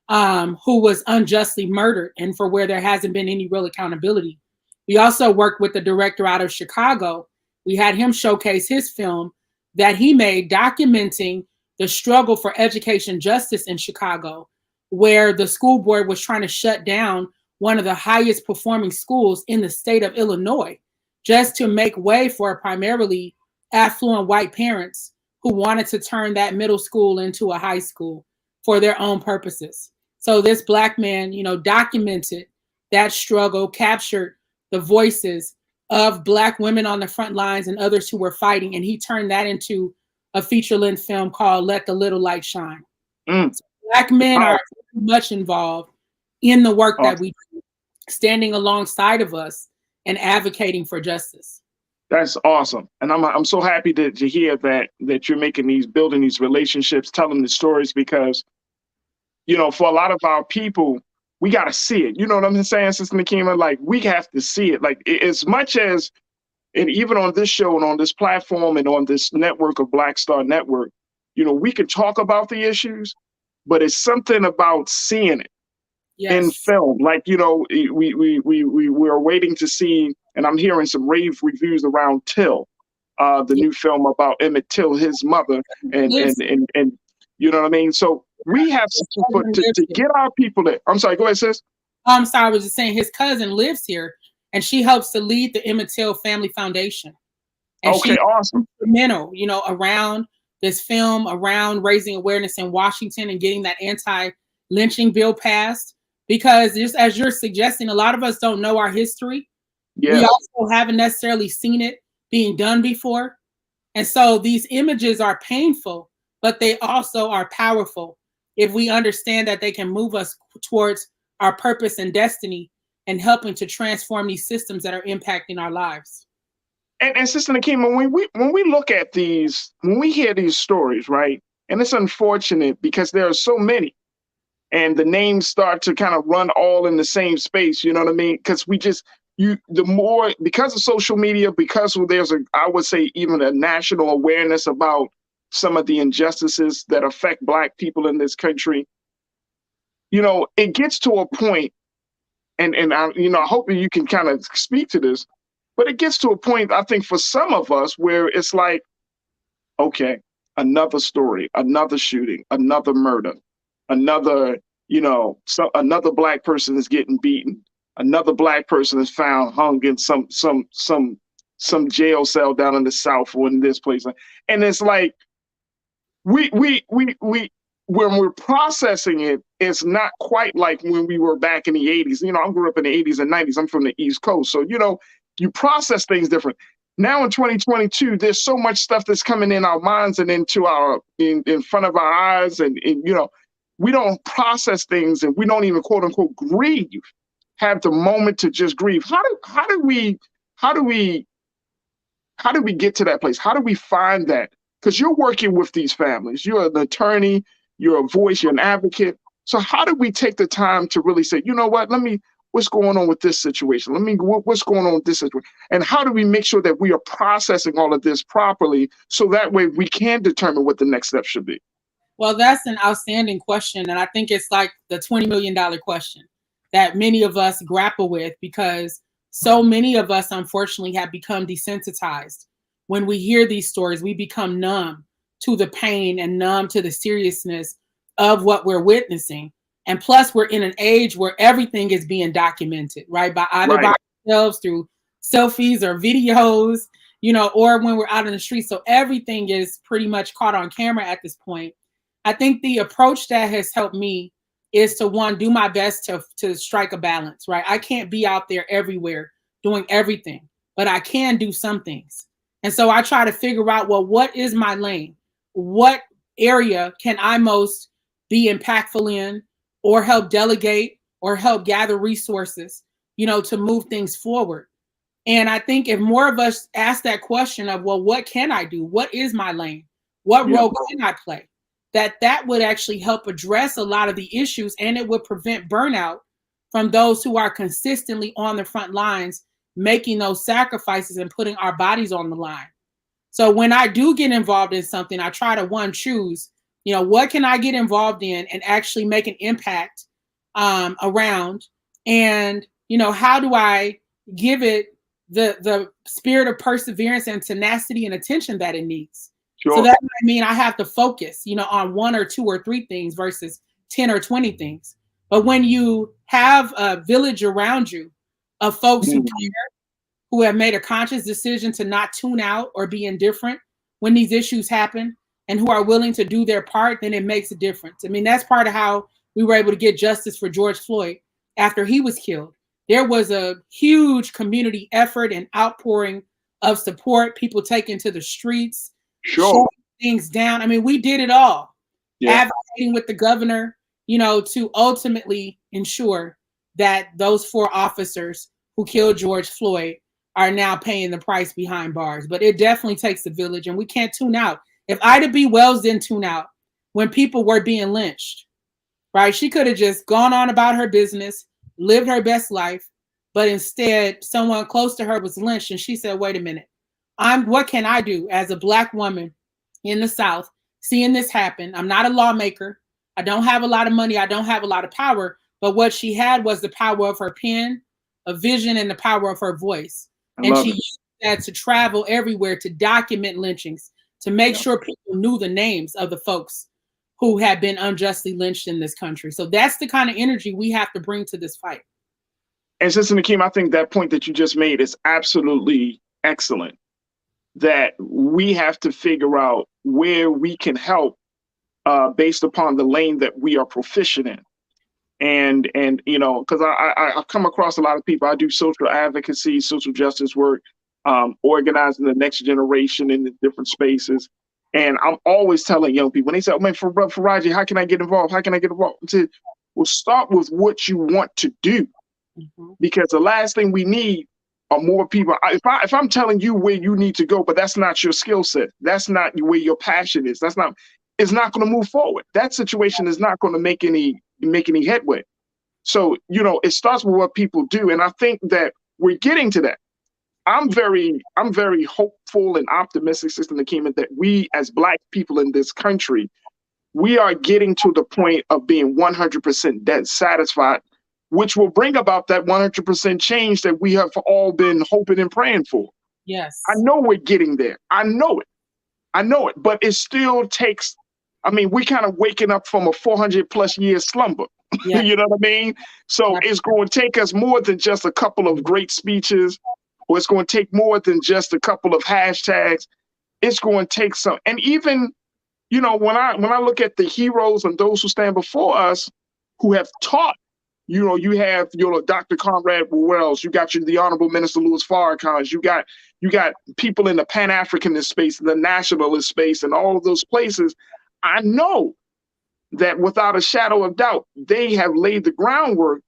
who was unjustly murdered, and for where there hasn't been any real accountability. We also worked with the director out of Chicago. We had him showcase his film that he made documenting the struggle for education justice in Chicago, where the school board was trying to shut down one of the highest performing schools in the state of Illinois, just to make way for primarily affluent white parents who wanted to turn that middle school into a high school for their own purposes. So this Black man, you know, documented that struggle, captured the voices of Black women on the front lines and others who were fighting, and he turned that into a feature-length film called Let the Little Light Shine. So Black men are much involved in the work that we do, standing alongside of us and advocating for justice. That's awesome. And I'm so happy to hear that you're building these relationships, telling the stories, because, you know, for a lot of our people, we got to see it. You know what I'm saying, Sister Nekima? Like, we have to see it. Like, as much as, and even on this show and on this platform and on this network of Black Star Network, you know, we can talk about the issues, but it's something about seeing it in film. Like, you know, we're waiting to see, and I'm hearing some rave reviews around Till, the new film about Emmett Till, his mother, and you know what I mean? So we have to get our people there. I'm sorry, go ahead, sis. I'm sorry, I was just saying his cousin lives here, and she helps to lead the Emmett Till Family Foundation. And okay, awesome. Instrumental, you know, around this film, around raising awareness in Washington and getting that anti-lynching bill passed. Because just as you're suggesting, a lot of us don't know our history. Yeah. We also haven't necessarily seen it being done before. And so these images are painful, but they also are powerful if we understand that they can move us towards our purpose and destiny and helping to transform these systems that are impacting our lives. And Sister Nekima, when we look at these, when we hear these stories, right? And it's unfortunate because there are so many, and the names start to kind of run all in the same space. You know what I mean? Because because of social media, because there's I would say even a national awareness about some of the injustices that affect Black people in this country. You know, it gets to a point, and I hope that you can kind of speak to this. But it gets to a point, I think, for some of us where it's like, okay, another story, another shooting, another murder, another Black person is getting beaten, another Black person is found hung in some jail cell down in the South or in this place, and it's like we when we're processing it, it's not quite like when we were back in the 80s. You know, I grew up in the 80s and 90s. I'm from the East Coast, so you process things different. Now in 2022, there's so much stuff that's coming in our minds and into in front of our eyes, and we don't process things, and we don't even quote unquote grieve, have the moment to just grieve. How do we get to that place? How do we find that? Because you're working with these families. You're an attorney, you're a voice, you're an advocate. So how do we take the time to really say, you know what, what's going on with this situation? What's going on with this situation? And how do we make sure that we are processing all of this properly so that way we can determine what the next step should be? Well, that's an outstanding question. And I think it's like the $20 million question that many of us grapple with, because so many of us, unfortunately, have become desensitized. When we hear these stories, we become numb to the pain and numb to the seriousness of what we're witnessing. And plus, we're in an age where everything is being documented, right? By ourselves through selfies or videos, or when we're out in the street. So everything is pretty much caught on camera at this point. I think the approach that has helped me is to, do my best to strike a balance, right? I can't be out there everywhere doing everything, but I can do some things. And so I try to figure out, well, what is my lane? What area can I most be impactful in, or help delegate, or help gather resources, to move things forward? And I think if more of us ask that question of, well, what can I do? What is my lane? What role can I play? That would actually help address a lot of the issues, and it would prevent burnout from those who are consistently on the front lines, making those sacrifices and putting our bodies on the line. So when I do get involved in something, I try to choose, what can I get involved in and actually make an impact around? And, how do I give it the spirit of perseverance and tenacity and attention that it needs? Sure. So that might mean I have to focus, on 1 or 2 or 3 things versus 10 or 20 things. But when you have a village around you of folks who care, who have made a conscious decision to not tune out or be indifferent when these issues happen, and who are willing to do their part, then it makes a difference. I mean, that's part of how we were able to get justice for George Floyd after he was killed. There was a huge community effort and outpouring of support, people taking to the streets, shutting things down. I mean, we did it all. Advocating with the governor, to ultimately ensure that those 4 officers who killed George Floyd are now paying the price behind bars. But it definitely takes a village, and we can't tune out. If Ida B. Wells didn't tune out when people were being lynched, right? She could have just gone on about her business, lived her best life, but instead someone close to her was lynched, and she said, wait a minute, what can I do as a Black woman in the South seeing this happen? I'm not a lawmaker. I don't have a lot of money. I don't have a lot of power, but what she had was the power of her pen, a vision, and the power of her voice. And she used that to travel everywhere to document lynchings, to make sure people knew the names of the folks who had been unjustly lynched in this country. So that's the kind of energy we have to bring to this fight. And Sister Nekima, I think that point that you just made is absolutely excellent, that we have to figure out where we can help based upon the lane that we are proficient in. And because I've come across a lot of people. I do social advocacy, social justice work, organizing the next generation in the different spaces. And I'm always telling young people, when they say, oh man, Farajii, how can I get involved? How can I get involved? I said, well, start with what you want to do. Because the last thing we need are more people. If I'm telling you where you need to go, but that's not your skill set, that's not where your passion is, it's not going to move forward. That situation is not going to make any headway. So, it starts with what people do. And I think that we're getting to that. I'm very hopeful and optimistic, Sister Nekima, that we as Black people in this country, we are getting to the point of being 100% dead satisfied, which will bring about that 100% change that we have all been hoping and praying for. Yes. I know we're getting there. I know it, but it still takes, we kind of waking up from a 400+ year slumber. Yeah. You know what I mean? So it's going to take us more than just a couple of great speeches, or it's going to take more than just a couple of hashtags. It's going to take some, and even, when I look at the heroes and those who stand before us who have taught, you have Dr. Conrad Wells, you got the Honorable Minister Louis Farrakhan, you got people in the Pan-Africanist space, the nationalist space, and all of those places. I know that without a shadow of doubt, they have laid the groundwork,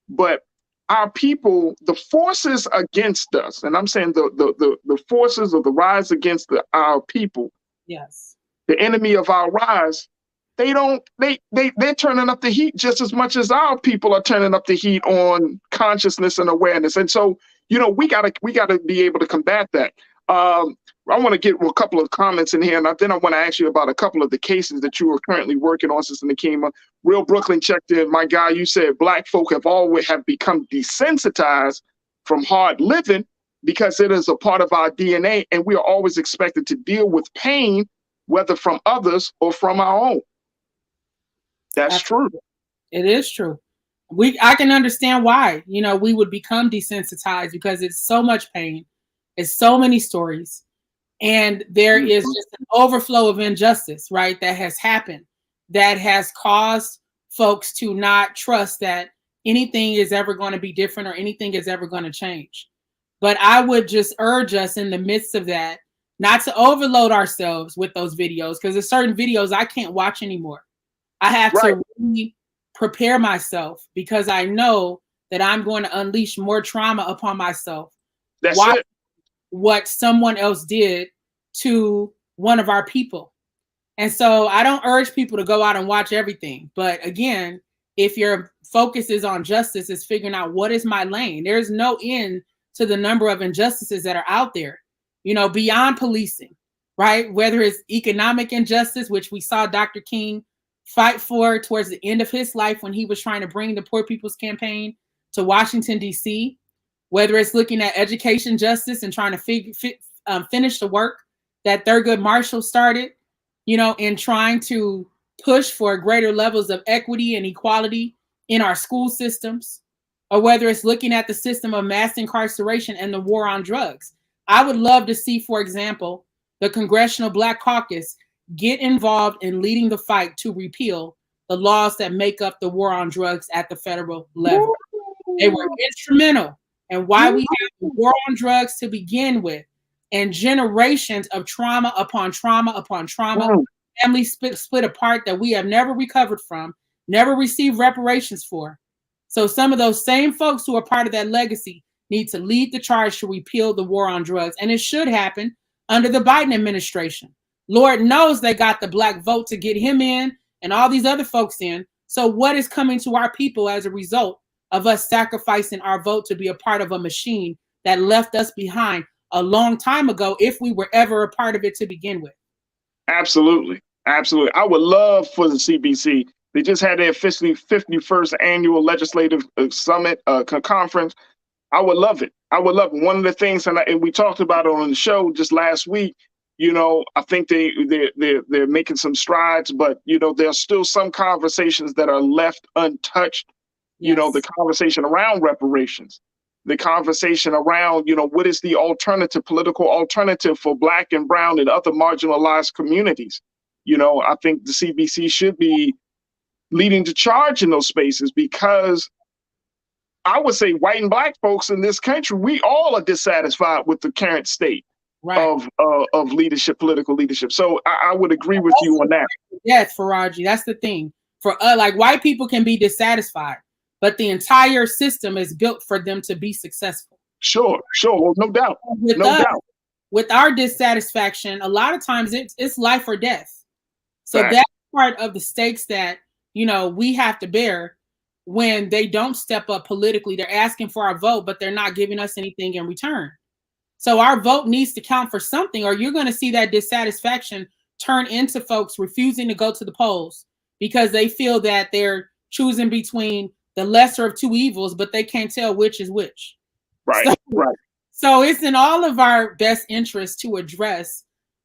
but our people, the forces against us, and I'm saying the forces of the rise against our people, yes, the enemy of our rise, they're turning up the heat just as much as our people are turning up the heat on consciousness and awareness. And so, we gotta be able to combat that. I want to get a couple of comments in here, and then I want to ask you about a couple of the cases that you are currently working on, Sister Nekima. Real Brooklyn checked in. My guy, you said Black folk have become desensitized from hard living because it is a part of our DNA, and we are always expected to deal with pain, whether from others or from our own. That's true. It is true. I can understand why, we would become desensitized because it's so much pain. It's so many stories. And there is just an overflow of injustice, right, that has happened, that has caused folks to not trust that anything is ever going to be different or anything is ever going to change. But I would just urge us in the midst of that, not to overload ourselves with those videos, because there's certain videos I can't watch anymore. I have to really prepare myself because I know that I'm going to unleash more trauma upon myself. That's it. What someone else did to one of our people. And so I don't urge people to go out and watch everything. But again, if your focus is on justice, is figuring out what is my lane. There's no end to the number of injustices that are out there, beyond policing, right? Whether it's economic injustice, which we saw Dr. King fight for towards the end of his life when he was trying to bring the Poor People's Campaign to Washington, D.C., whether it's looking at education justice and trying to finish the work that Thurgood Marshall started, in trying to push for greater levels of equity and equality in our school systems, or whether it's looking at the system of mass incarceration and the war on drugs. I would love to see, for example, the Congressional Black Caucus get involved in leading the fight to repeal the laws that make up the war on drugs at the federal level. They were instrumental in why we have the war on drugs to begin with, and generations of trauma upon trauma upon trauma, families split apart that we have never recovered from, never received reparations for. So some of those same folks who are part of that legacy need to lead the charge to repeal the war on drugs. And it should happen under the Biden administration. Lord knows they got the Black vote to get him in and all these other folks in. So what is coming to our people as a result of us sacrificing our vote to be a part of a machine that left us behind a long time ago, if we were ever a part of it to begin with? Absolutely. Absolutely. I would love for the CBC. They just had their 51st annual legislative summit conference. I would love it. I would love it. One of the things, and we talked about it on the show just last week, I think they're making some strides, but, there's still some conversations that are left untouched. Yes. The conversation around reparations, the conversation around, what is the political alternative for Black and brown and other marginalized communities? I think the CBC should be leading the charge in those spaces, because I would say white and Black folks in this country, we all are dissatisfied with the current state. of leadership, political leadership. So I would agree with you on that. Yes, Farajii, that's the thing. For like white people can be dissatisfied, but the entire system is built for them to be successful. Sure. Well, no doubt. With our dissatisfaction, a lot of times it's life or death. So Fact. That's part of the stakes that, we have to bear when they don't step up politically. They're asking for our vote, but they're not giving us anything in return. So our vote needs to count for something, or you're going to see that dissatisfaction turn into folks refusing to go to the polls because they feel that they're choosing between the lesser of two evils, but they can't tell which is which. Right. So it's in all of our best interest to address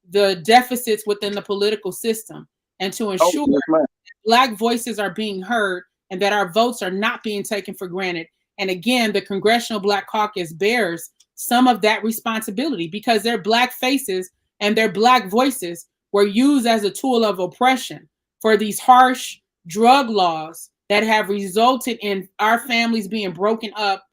the deficits within the political system and to ensure that Black voices are being heard and that our votes are not being taken for granted. And again, the Congressional Black Caucus bears some of that responsibility because their Black faces and their Black voices were used as a tool of oppression for these harsh drug laws that have resulted in our families being broken up.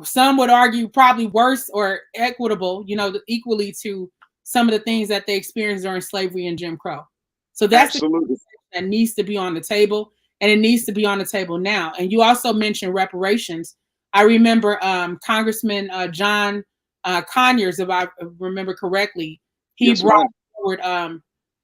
Some would argue probably worse or equitable, equally to some of the things that they experienced during slavery and Jim Crow. So that's absolutely that needs to be on the table, and it needs to be on the table now. And you also mentioned reparations. I remember Congressman John Conyers, if I remember correctly, he brought forward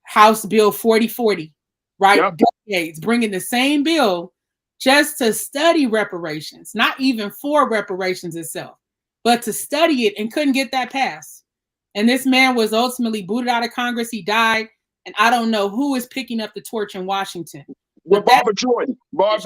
House Bill 4040, right? Yep. Decades, bringing the same bill just to study reparations, not even for reparations itself, but to study it, and couldn't get that passed. And this man was ultimately booted out of Congress. He died, and I don't know who is picking up the torch in Washington. Well, Barbara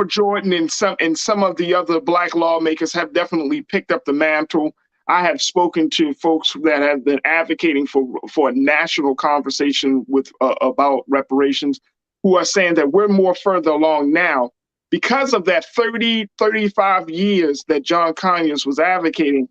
Jordan and some of the other Black lawmakers have definitely picked up the mantle. I have spoken to folks that have been advocating for a national conversation about reparations, who are saying that we're more further along now because of that 35 years that John Conyers was advocating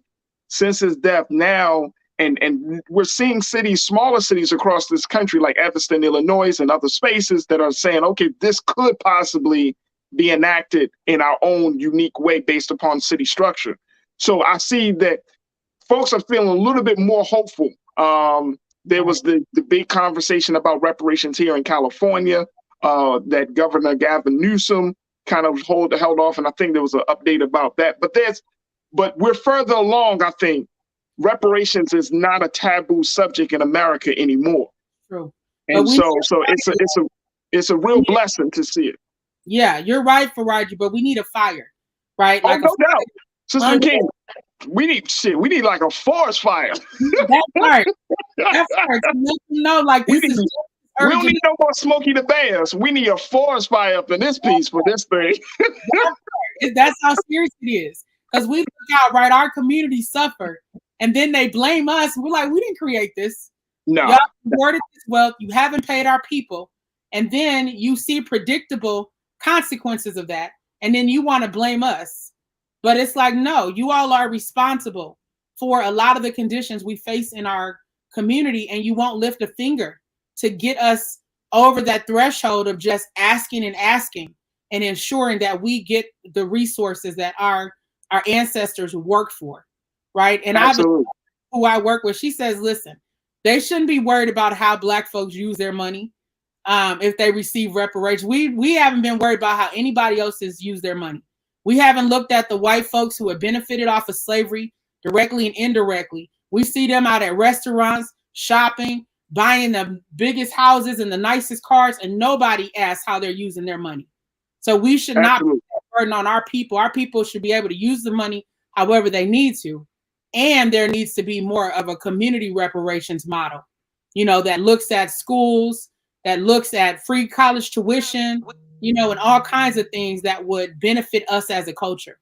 since his death now. And we're seeing smaller cities across this country like Evanston, Illinois, and other spaces that are saying, okay, this could possibly be enacted in our own unique way based upon city structure. So I see that folks are feeling a little bit more hopeful. There was the big conversation about reparations here in California that Governor Gavin Newsom kind of held off, and I think there was an update about that. But we're further along, I think. Reparations is not a taboo subject in America anymore. True. And so it's a real blessing to see it. Yeah, you're right, Farajii, but we need a fire, right? Oh, no doubt. Sister King, we need like a forest fire. That's right. That's right. To let you know, like we don't need no more Smokey the Bears. We need a forest fire up in this piece for this thing. That's how serious it is. Because we look out, right? Our communities suffer. And then they blame us. We're like, we didn't create this. No. Y'all awarded this wealth. You haven't paid our people. And then you see predictable consequences of that. And then you want to blame us. But it's like, no, you all are responsible for a lot of the conditions we face in our community. And you won't lift a finger to get us over that threshold of just asking and ensuring that we get the resources that our ancestors worked for. Right. And who I work with, she says, listen, they shouldn't be worried about how Black folks use their money if they receive reparations. We haven't been worried about how anybody else has used their money. We haven't looked at the white folks who have benefited off of slavery directly and indirectly. We see them out at restaurants, shopping, buying the biggest houses and the nicest cars, and nobody asks how they're using their money. So we should not put that burden on our people. Our people should be able to use the money however they need to. And there needs to be more of a community reparations model, that looks at schools, that looks at free college tuition, and all kinds of things that would benefit us as a culture.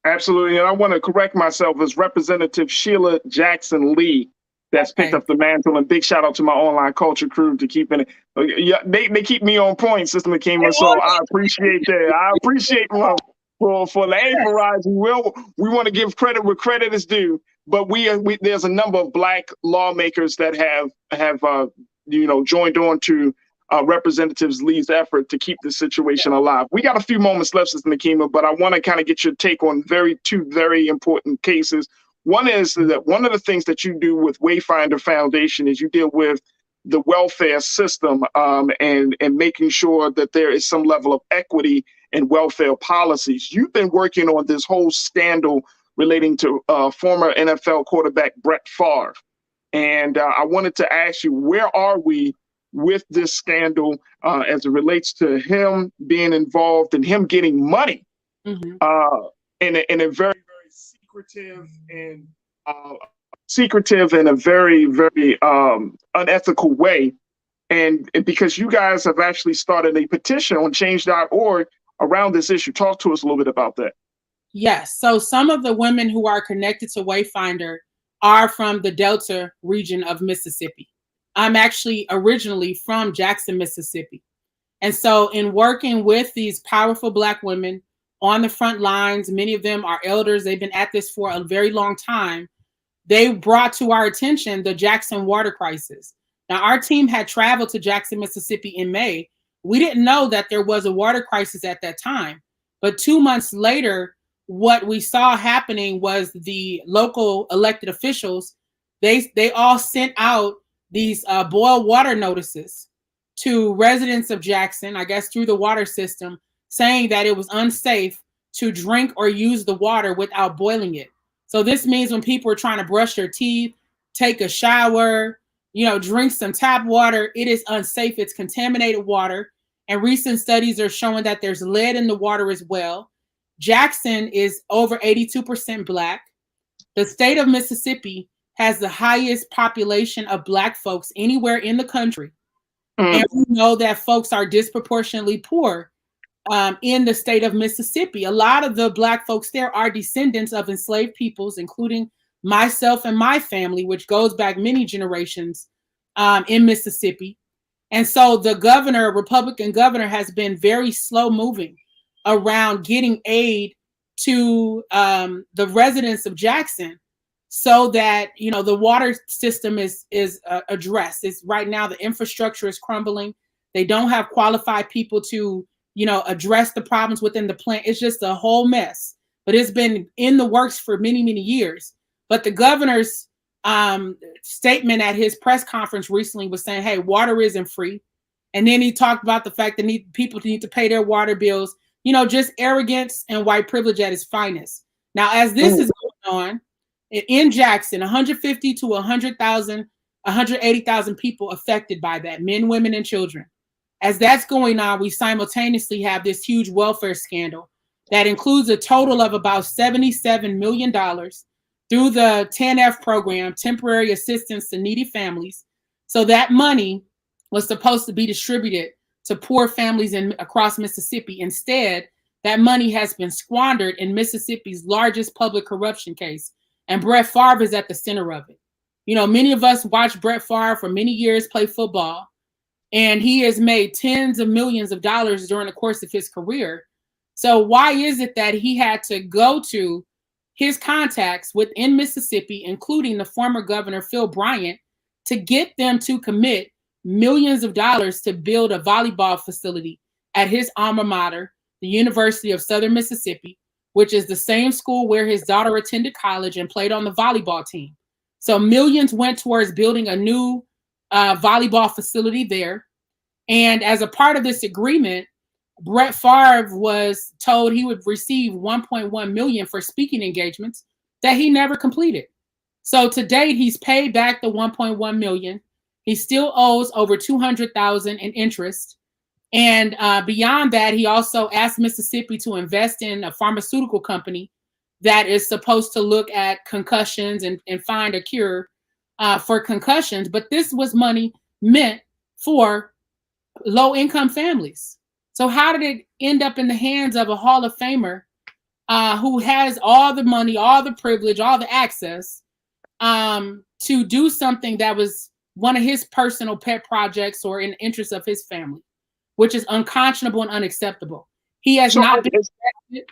Absolutely. And I want to correct myself. As Representative Sheila Jackson Lee that's picked up the mantle, and big shout out to my online culture crew to keeping it. Yeah, they keep me on point, Sister Nekima. So I appreciate that. I appreciate for the Farajii. We want to give credit where credit is due, but there's a number of Black lawmakers that have joined on to Representative Lee's effort to keep this situation alive. We got a few moments left, Sister Nekima, but I want to kind of get your take on two very important cases. One is that one of the things that you do with Wayfinder Foundation is you deal with the welfare system and making sure that there is some level of equity in welfare policies. You've been working on this whole scandal relating to former NFL quarterback Brett Favre. And I wanted to ask you, where are we with this scandal as it relates to him being involved and him getting money in a very, very secretive and a very, very unethical way. And because you guys have actually started a petition on change.org around this issue. Talk to us a little bit about that. Yes. So some of the women who are connected to Wayfinder are from the Delta region of Mississippi. I'm actually originally from Jackson, Mississippi. And so in working with these powerful Black women on the front lines, many of them are elders. They've been at this for a very long time. They brought to our attention the Jackson water crisis. Now, our team had traveled to Jackson, Mississippi in May. We didn't know that there was a water crisis at that time. But 2 months later, what we saw happening was the local elected officials, they all sent out these boil water notices to residents of Jackson, I guess through the water system, saying that it was unsafe to drink or use the water without boiling it. So this means when people are trying to brush their teeth, take a shower, drink some tap water, it is unsafe. It's contaminated water. And recent studies are showing that there's lead in the water as well. Jackson is over 82% Black. The state of Mississippi has the highest population of Black folks anywhere in the country. And we know that folks are disproportionately poor in the state of Mississippi. A lot of the Black folks there are descendants of enslaved peoples, including myself and my family, which goes back many generations in Mississippi. And so the governor, Republican governor, has been very slow moving around getting aid to the residents of Jackson so that, the water system is addressed. It's right now the infrastructure is crumbling. They don't have qualified people to, address the problems within the plant. It's just a whole mess, but it's been in the works for many, many years. But the governor's statement at his press conference recently was saying, hey, water isn't free. And then he talked about the fact that people need to pay their water bills, just arrogance and white privilege at its finest. Now, as this is going on in Jackson, 150 to 180,000 people affected by that, men, women, and children. As that's going on, we simultaneously have this huge welfare scandal that includes a total of about $77 million through the 10F program, temporary assistance to needy families. So that money was supposed to be distributed to poor families across Mississippi. Instead, that money has been squandered in Mississippi's largest public corruption case. And Brett Favre is at the center of it. Many of us watched Brett Favre for many years play football, and he has made tens of millions of dollars during the course of his career. So why is it that he had to go to his contacts within Mississippi, including the former governor, Phil Bryant, to get them to commit millions of dollars to build a volleyball facility at his alma mater, the University of Southern Mississippi, which is the same school where his daughter attended college and played on the volleyball team. So millions went towards building a new volleyball facility there. And as a part of this agreement, Brett Favre was told he would receive $1.1 million for speaking engagements that he never completed. So to date, he's paid back the $1.1 million. He still owes over $200,000 in interest. And beyond that, he also asked Mississippi to invest in a pharmaceutical company that is supposed to look at concussions and find a cure for concussions. But this was money meant for low-income families. So how did it end up in the hands of a Hall of Famer who has all the money, all the privilege, all the access to do something that was one of his personal pet projects or in the interest of his family, which is unconscionable and unacceptable. He has not been respected.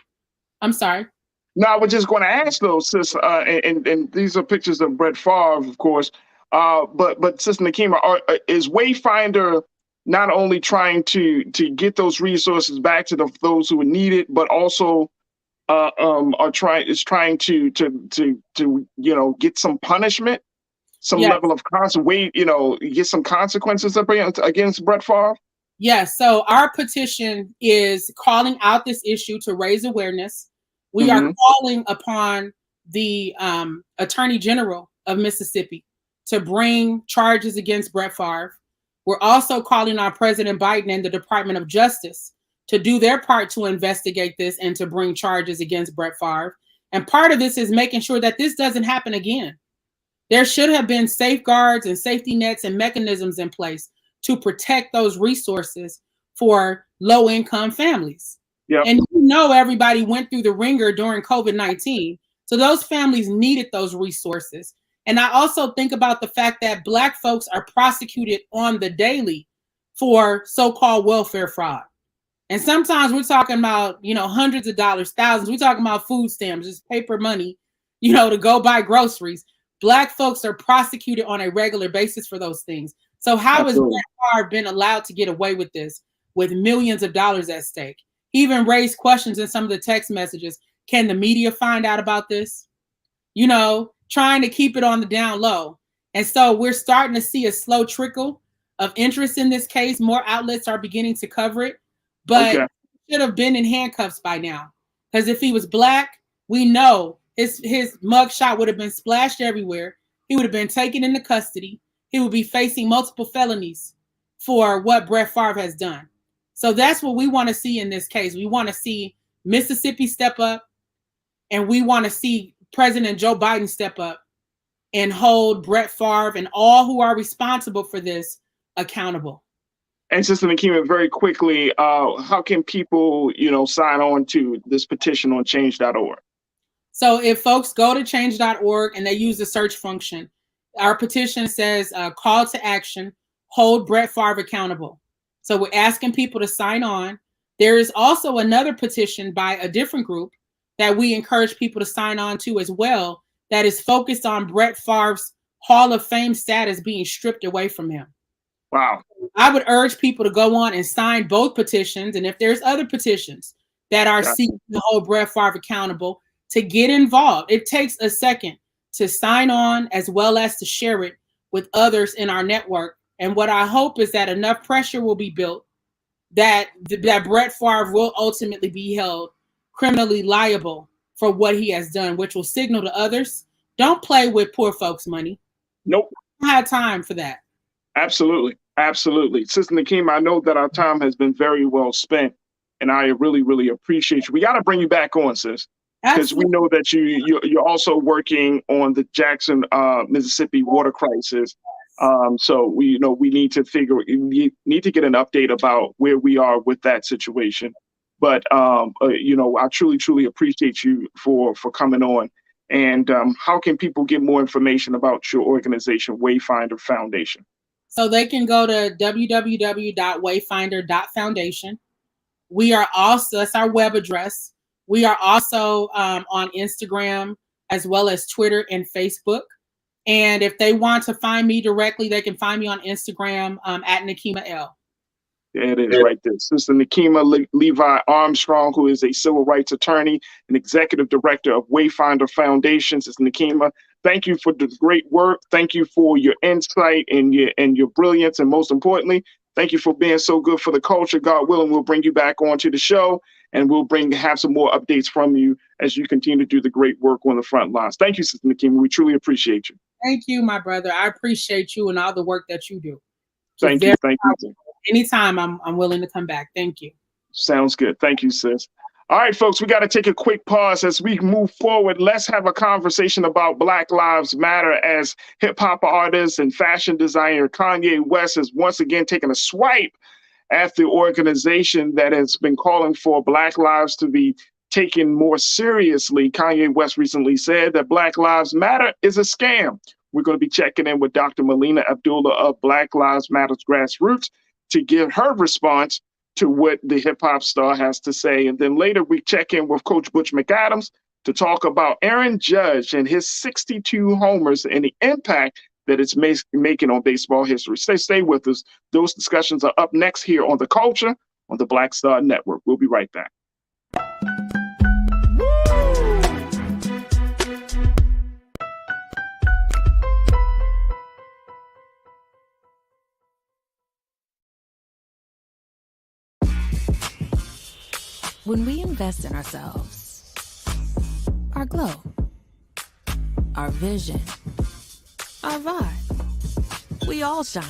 I'm sorry. No, I was just going to ask those, sis, and these are pictures of Brett Favre, of course. But Sister Nekima, is Wayfinder not only trying to get those resources back to those who need it, but also trying to get some punishment, some level of get some consequences against Brett Favre? Yes. So our petition is calling out this issue to raise awareness. We are calling upon the Attorney General of Mississippi to bring charges against Brett Favre. We're also calling on President Biden and the Department of Justice to do their part to investigate this and to bring charges against Brett Favre. And part of this is making sure that this doesn't happen again. There should have been safeguards and safety nets and mechanisms in place to protect those resources for low-income families. Yep. And everybody went through the ringer during COVID-19. So those families needed those resources. And I also think about the fact that Black folks are prosecuted on the daily for so-called welfare fraud. And sometimes we're talking about, hundreds of dollars, thousands. We're talking about food stamps, just paper money, to go buy groceries. Black folks are prosecuted on a regular basis for those things. So how has Brett Favre been allowed to get away with this with millions of dollars at stake? He even raised questions in some of the text messages. Can the media find out about this? Trying to keep it on the down low. And so we're starting to see a slow trickle of interest in this case. More outlets are beginning to cover it, but he should have been in handcuffs by now. Because if he was Black, we know his mugshot would have been splashed everywhere. He would have been taken into custody. He would be facing multiple felonies for what Brett Favre has done. So that's what we want to see in this case. We want to see Mississippi step up, and we want to see President Joe Biden step up and hold Brett Favre and all who are responsible for this accountable. And Sister Nekima, very quickly, how can people, sign on to this petition on change.org? So if folks go to change.org and they use the search function, our petition says call to action, hold Brett Favre accountable. So we're asking people to sign on. There is also another petition by a different group that we encourage people to sign on to as well, that is focused on Brett Favre's Hall of Fame status being stripped away from him. Wow. I would urge people to go on and sign both petitions. And if there's other petitions that are seeking to hold Brett Favre accountable, to get involved. It takes a second to sign on as well as to share it with others in our network. And what I hope is that enough pressure will be built that Brett Favre will ultimately be held criminally liable for what he has done, which will signal to others, don't play with poor folks' money. Nope. I don't have time for that. Absolutely. Absolutely. Sister Nekima, I know that our time has been very well spent, and I really, really appreciate you. We got to bring you back on, sis. Because we know that you're also working on the Jackson, Mississippi water crisis. So we need to get an update about where we are with that situation. But I truly, truly appreciate you for coming on. And how can people get more information about your organization, Wayfinder Foundation? So they can go to www.wayfinder.foundation. We are also, that's our web address. We are also on Instagram as well as Twitter and Facebook. And if they want to find me directly, they can find me on Instagram at Nekima L. There it is right there. Sister Nekima Levy Armstrong, who is a civil rights attorney and executive director of Wayfinder Foundation. Sister Nekima, thank you for the great work. Thank you for your insight and your brilliance. And most importantly, thank you for being so good for the culture. God willing, we'll bring you back onto the show, and we'll have some more updates from you as you continue to do the great work on the front lines. Thank you, Sister Nekima. We truly appreciate you. Thank you, my brother. I appreciate you and all the work that you do. Thank you. Thank you. Anytime, I'm willing to come back. Thank you. Sounds good. Thank you, sis. All right, folks, we got to take a quick pause as we move forward. Let's have a conversation about Black Lives Matter, as hip hop artist and fashion designer Kanye West has once again taken a swipe at the organization that has been calling for Black lives to be taken more seriously. Kanye West recently said that Black Lives Matter is a scam. We're going to be checking in with Dr. Melina Abdullah of Black Lives Matter Grassroots to give her response to what the hip hop star has to say. And then later we check in with Coach Butch McAdams to talk about Aaron Judge and his 62 homers and the impact that it's making on baseball history. Stay with us. Those discussions are up next here on The Culture on the Black Star Network. We'll be right back. When we invest in ourselves, our glow, our vision, our vibe, we all shine.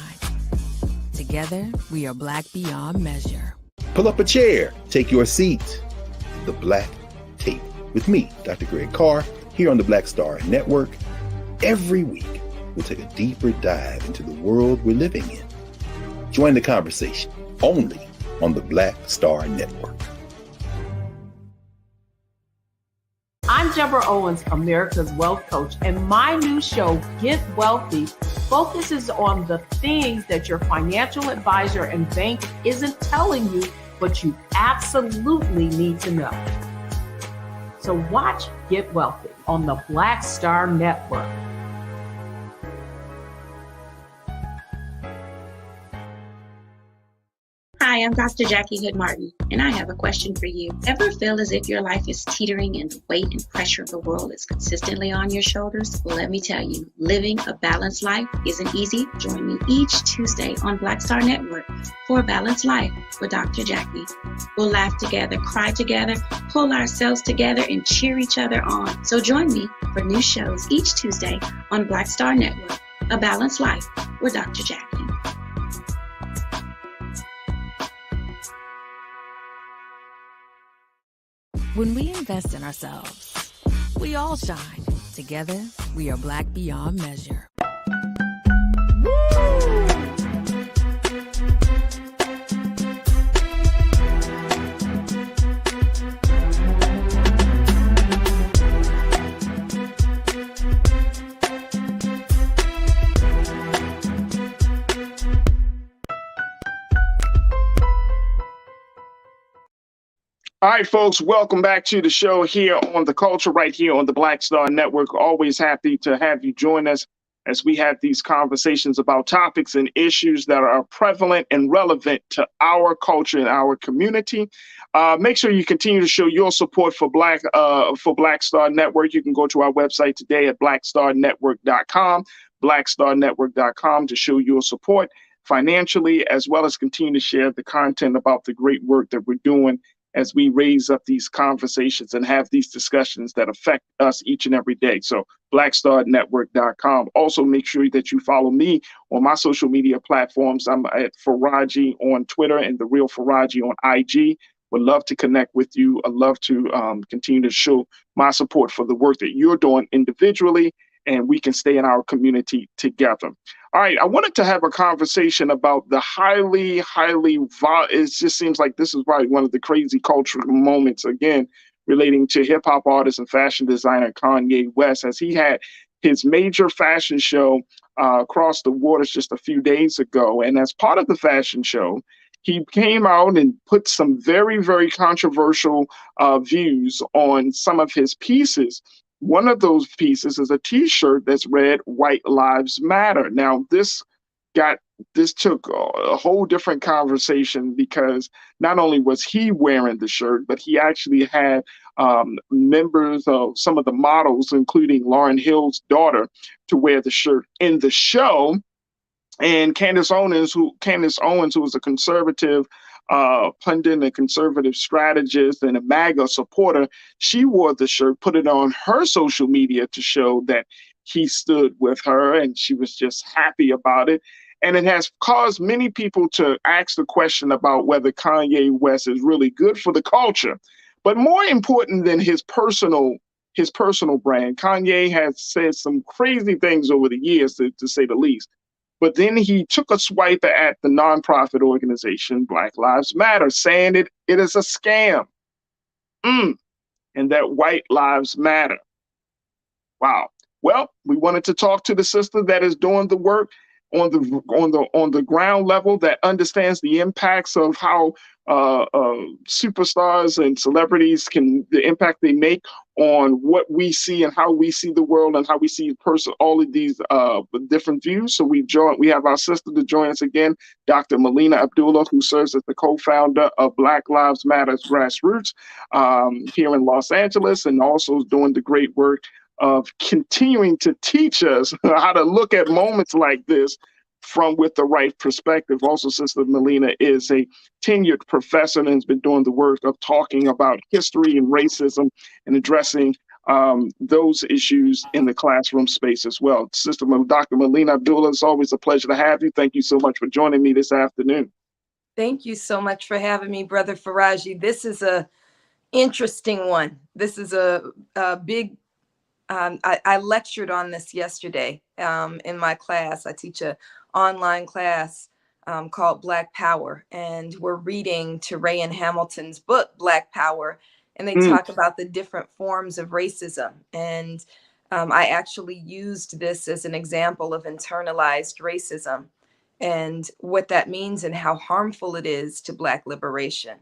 Together, we are Black beyond measure. Pull up a chair, take your seat. The Black Tape with me, Dr. Greg Carr, here on the Black Star Network. Every week, we'll take a deeper dive into the world we're living in. Join the conversation only on the Black Star Network. I'm Deborah Owens, America's Wealth Coach, and my new show, Get Wealthy, focuses on the things that your financial advisor and bank isn't telling you, but you absolutely need to know. So watch Get Wealthy on the Black Star Network. Hi, I'm Dr. Jackie Hood Martin, and I have a question for you. Ever feel as if your life is teetering and the weight and pressure of the world is consistently on your shoulders? Well, let me tell you, living a balanced life isn't easy. Join me each Tuesday on Black Star Network for A Balanced Life with Dr. Jackie. We'll laugh together, cry together, pull ourselves together, and cheer each other on. So join me for new shows each Tuesday on Black Star Network, A Balanced Life with Dr. Jackie. When we invest in ourselves, we all shine. Together, we are Black beyond measure. All right, folks, welcome back to the show here on The Culture, right here on the Black Star Network. Always happy to have you join us as we have these conversations about topics and issues that are prevalent and relevant to our culture and our community. Make sure you continue to show your support for Black Star Network. You can go to our website today at blackstarnetwork.com, blackstarnetwork.com, to show your support financially, as well as continue to share the content about the great work that we're doing as we raise up these conversations and have these discussions that affect us each and every day. So blackstarnetwork.com. Also, make sure that you follow me on my social media platforms. I'm at Farajii on Twitter and The Real Farajii on IG. Would love to connect with you. I'd love to continue to show my support for the work that you're doing individually, and we can stay in our community together. All right, I wanted to have a conversation about the it just seems like this is probably one of the crazy cultural moments, again, relating to hip hop artist and fashion designer Kanye West, as he had his major fashion show across the waters just a few days ago. And as part of the fashion show, he came out and put some very, very controversial views on some of his pieces. One of those pieces is a T-shirt that's read "White Lives Matter." Now, this took a whole different conversation, because not only was he wearing the shirt, but he actually had members of some of the models, including Lauryn Hill's daughter, to wear the shirt in the show. And Candace Owens, who was a conservative pundit, a conservative strategist, and a MAGA supporter, she wore the shirt, put it on her social media to show that he stood with her, and she was just happy about it. And it has caused many people to ask the question about whether Kanye West is really good for the culture. But more important than his personal brand, Kanye has said some crazy things over the years, to say the least. But then he took a swipe at the nonprofit organization Black Lives Matter, saying it is a scam, and that white lives matter. Wow. Well, we wanted to talk to the sister that is doing the work on the ground level, that understands the impacts of how superstars and celebrities the impact they make on what we see and how we see the world and how we see all of these different views. So we have our sister to join us again, Dr. Melina Abdullah, who serves as the co-founder of Black Lives Matters Grassroots here in Los Angeles, and also is doing the great work of continuing to teach us how to look at moments like this from with the right perspective. Also, Sister Melina is a tenured professor and has been doing the work of talking about history and racism and addressing those issues in the classroom space as well. Sister Dr. Melina Abdullah, it's always a pleasure to have you. Thank you so much for joining me this afternoon. Thank you so much for having me, Brother Farajii. This is a interesting one. This is a big, I lectured on this yesterday in my class. I teach an online class called Black Power, and we're reading Teray and Hamilton's book, Black Power, and they talk about the different forms of racism. And I actually used this as an example of internalized racism and what that means and how harmful it is to Black liberation.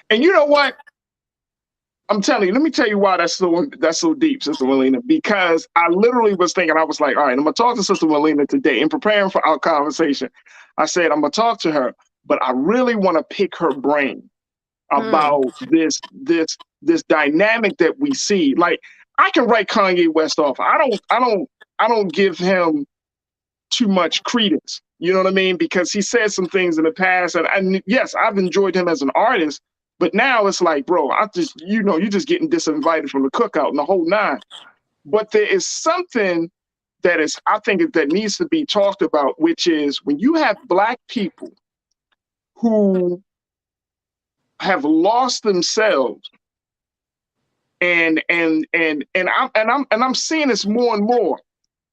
And you know what? I'm telling you, let me tell you why that's so deep, Sister Melina, because I literally was thinking, I was like, all right, I'm going to talk to Sister Melina today. In preparing for our conversation, I said, I'm going to talk to her, but I really want to pick her brain about this dynamic that we see. Like, I can write Kanye West off. I don't give him too much credence. You know what I mean? Because he said some things in the past, and yes, I've enjoyed him as an artist, but now it's like, bro, you're just getting disinvited from the cookout and the whole nine. But there is something I think that needs to be talked about, which is when you have Black people who have lost themselves, and I'm seeing this more and more.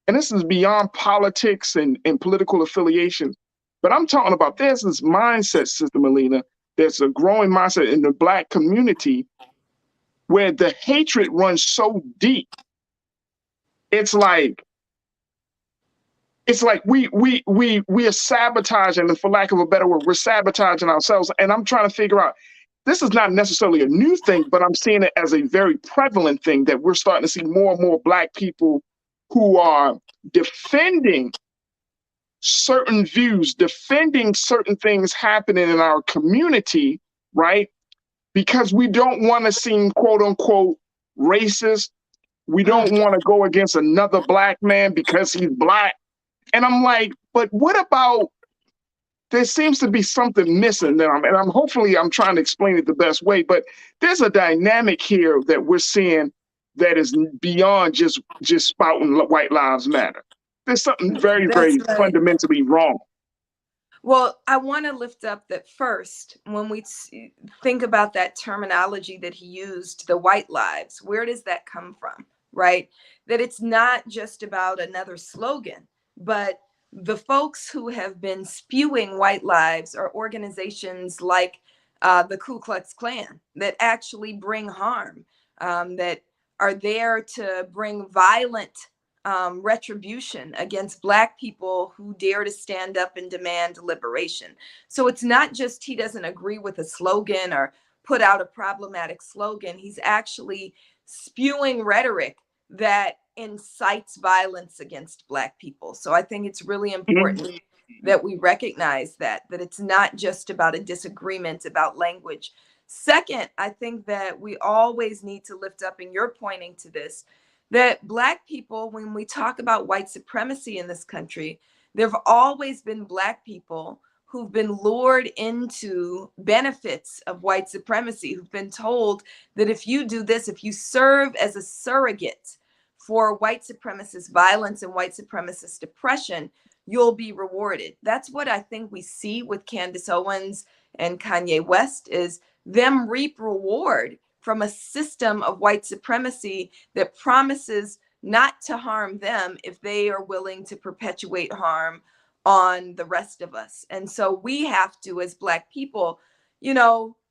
And this is beyond politics and political affiliation. But I'm talking about there's this mindset, Sister Melina, there's a growing mindset in the Black community where the hatred runs so deep. It's like we are sabotaging, and for lack of a better word, we're sabotaging ourselves. And I'm trying to figure out, this is not necessarily a new thing, but I'm seeing it as a very prevalent thing that we're starting to see more and more Black people who are defending certain views, defending certain things happening in our community, right? Because we don't want to seem quote unquote racist. We don't want to go against another Black man because he's Black. And I'm like, but what about, there seems to be something missing there. And hopefully I'm trying to explain it the best way, but there's a dynamic here that we're seeing that is beyond just spouting white lives matter. There's something very, very fundamentally wrong. Well, I want to lift up that first, when we think about that terminology that he used, the white lives, where does that come from, right? That it's not just about another slogan, but the folks who have been spewing white lives are organizations like the Ku Klux Klan that actually bring harm, that are there to bring violent retribution against Black people who dare to stand up and demand liberation. So it's not just he doesn't agree with a slogan or put out a problematic slogan. He's actually spewing rhetoric that incites violence against Black people. So I think it's really important that we recognize that it's not just about a disagreement about language. Second, I think that we always need to lift up, and you're pointing to this, that Black people, when we talk about white supremacy in this country, there have always been Black people who've been lured into benefits of white supremacy, who've been told that if you do this, if you serve as a surrogate for white supremacist violence and white supremacist oppression, you'll be rewarded. That's what I think we see with Candace Owens and Kanye West, is them reap reward from a system of white supremacy that promises not to harm them if they are willing to perpetuate harm on the rest of us. And so we have to, as Black people,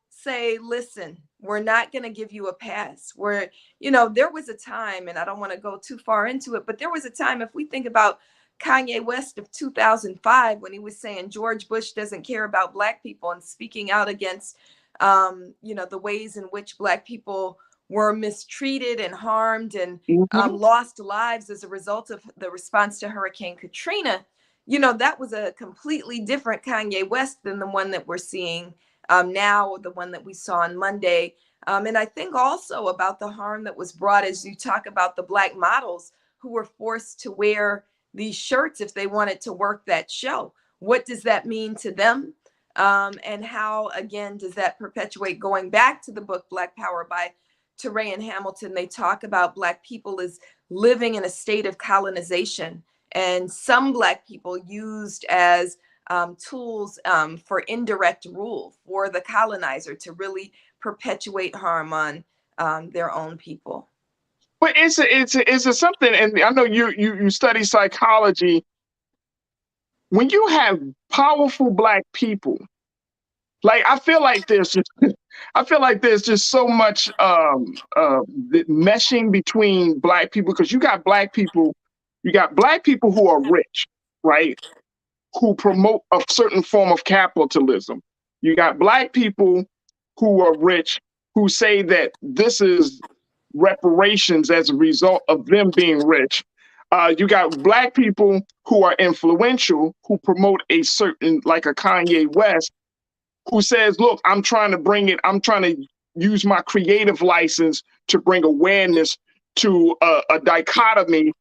say, listen, we're not going to give you a pass. There was a time, and I don't want to go too far into it, but there was a time, if we think about Kanye West of 2005, when he was saying George Bush doesn't care about Black people and speaking out against the ways in which Black people were mistreated and harmed and lost lives as a result of the response to Hurricane Katrina, that was a completely different Kanye West than the one that we're seeing now, or the one that we saw on Monday. And I think also about the harm that was brought, as you talk about the Black models who were forced to wear these shirts if they wanted to work that show. What does that mean to them? And how, again, does that perpetuate? Going back to the book Black Power by Teray and Hamilton, they talk about Black people as living in a state of colonization, and some Black people used as tools for indirect rule for the colonizer to really perpetuate harm on their own people. But it's something, and I know you study psychology. When you have powerful Black people, like I feel like there's just so much meshing between Black people, because you got Black people who are rich, right? Who promote a certain form of capitalism. You got Black people who are rich who say that this is reparations as a result of them being rich. You got Black people who are influential, who promote a certain, like a Kanye West, who says, look, I'm trying to use my creative license to bring awareness to a dichotomy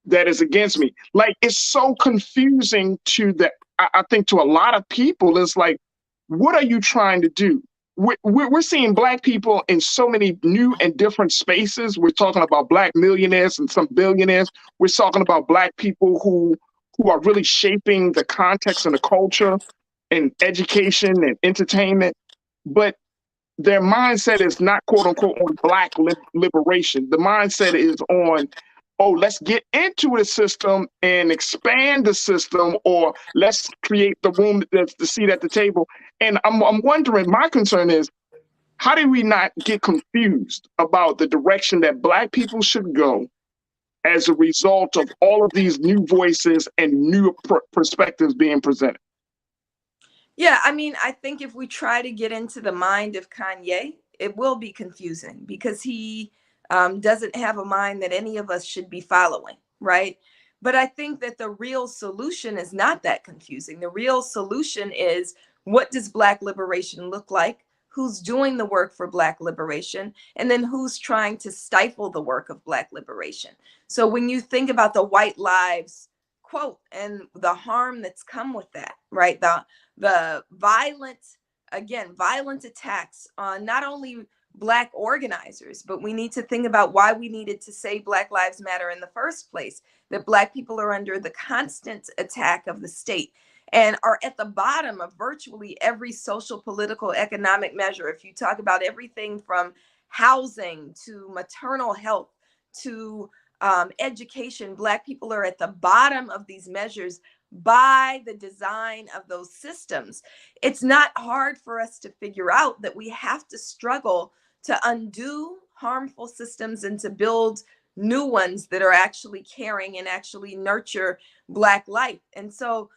that is against me. Like, it's so confusing I think to a lot of people. It's like, what are you trying to do? We're seeing Black people in so many new and different spaces. We're talking about Black millionaires and some billionaires. We're talking about Black people who are really shaping the context and the culture and education and entertainment. But their mindset is not, quote unquote, on Black liberation. The mindset is on, oh, let's get into the system and expand the system, or let's create the room, the seat at the table. And I'm wondering, my concern is, how do we not get confused about the direction that Black people should go as a result of all of these new voices and new perspectives being presented? Yeah, I mean, I think if we try to get into the mind of Kanye, it will be confusing, because he doesn't have a mind that any of us should be following, right? But I think that the real solution is not that confusing. The real solution is, what does Black liberation look like? Who's doing the work for Black liberation? And then who's trying to stifle the work of Black liberation? So when you think about the white lives quote and the harm that's come with that, right? The violent attacks on not only Black organizers, but we need to think about why we needed to say Black Lives Matter in the first place, that Black people are under the constant attack of the state and are at the bottom of virtually every social, political, economic measure. If you talk about everything from housing to maternal health to education, Black people are at the bottom of these measures by the design of those systems. It's not hard for us to figure out that we have to struggle to undo harmful systems and to build new ones that are actually caring and actually nurture Black life. And so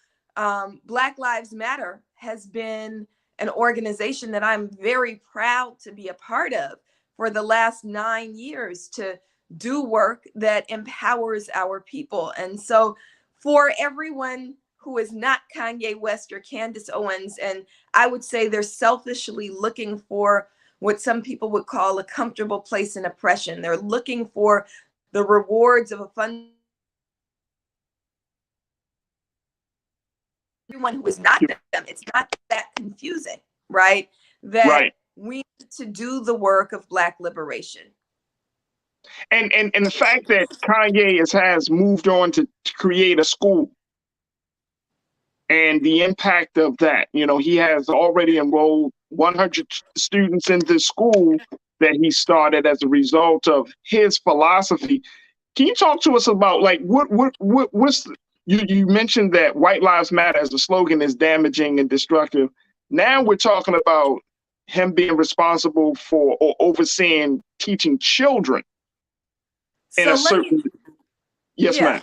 Black Lives Matter has been an organization that I'm very proud to be a part of for the last 9 years, to do work that empowers our people. And so for everyone who is not Kanye West or Candace Owens, and I would say they're selfishly looking for what some people would call a comfortable place in oppression. They're looking for the rewards of a fun. Everyone who is not them, it's not that confusing, right? That we need to do the work of Black liberation. And the fact that Kanye has moved on to create a school, and the impact of that, he has already enrolled 100 students in this school that he started as a result of his philosophy. Can you talk to us about, like, you mentioned that White Lives Matter as a slogan is damaging and destructive. Now we're talking about him being responsible for or overseeing teaching children in a certain. Yes, ma'am.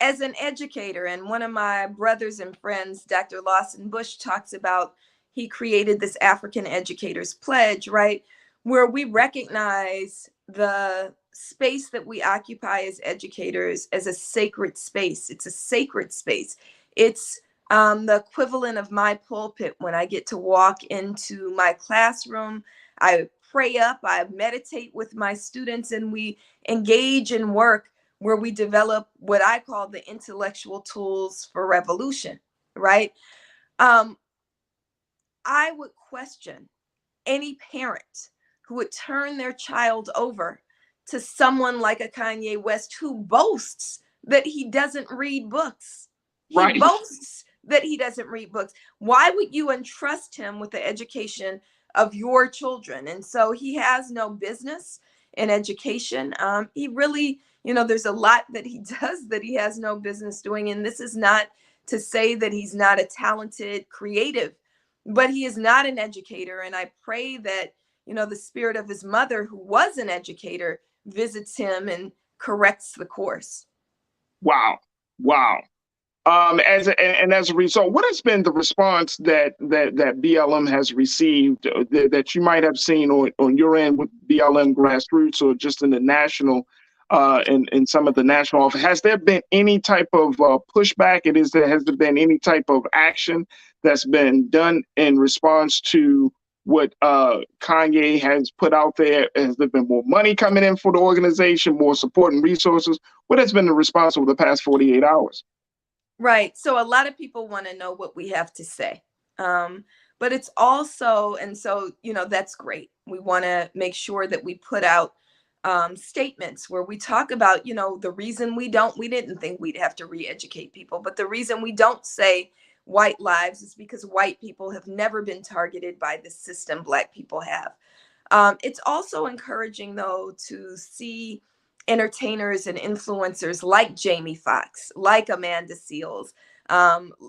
As an educator, and one of my brothers and friends, Dr. Lawson Bush, talks about, he created this African Educators Pledge, right? Where we recognize the space that we occupy as educators as a sacred space. It's a sacred space. It's the equivalent of my pulpit. When I get to walk into my classroom, I pray up, I meditate with my students, and we engage in work where we develop what I call the intellectual tools for revolution, right? I would question any parent who would turn their child over to someone like a Kanye West who boasts that he doesn't read books. He boasts that he doesn't read books. Why would you entrust him with the education of your children? And so he has no business in education. He really, there's a lot that he does that he has no business doing. And this is not to say that he's not a talented creative, but he is not an educator. And I pray that, the spirit of his mother, who was an educator, visits him and corrects the course. Wow. As a result, what has been the response that BLM has received that you might have seen on your end with BLM grassroots or just in the national, in some of the national office? Has there been any type of pushback? Has there been any type of action that's been done in response to what Kanye has put out there? Has there been more money coming in for the organization, more support and resources? What has been the response over the past 48 hours? Right. So a lot of people want to know what we have to say. But it's also, and so, that's great. We want to make sure that we put out statements where we talk about, the reason we didn't think we'd have to re-educate people, but the reason we don't say white lives is because white people have never been targeted by the system Black people have. It's also encouraging, though, to see entertainers and influencers like Jamie Foxx, like Amanda Seales,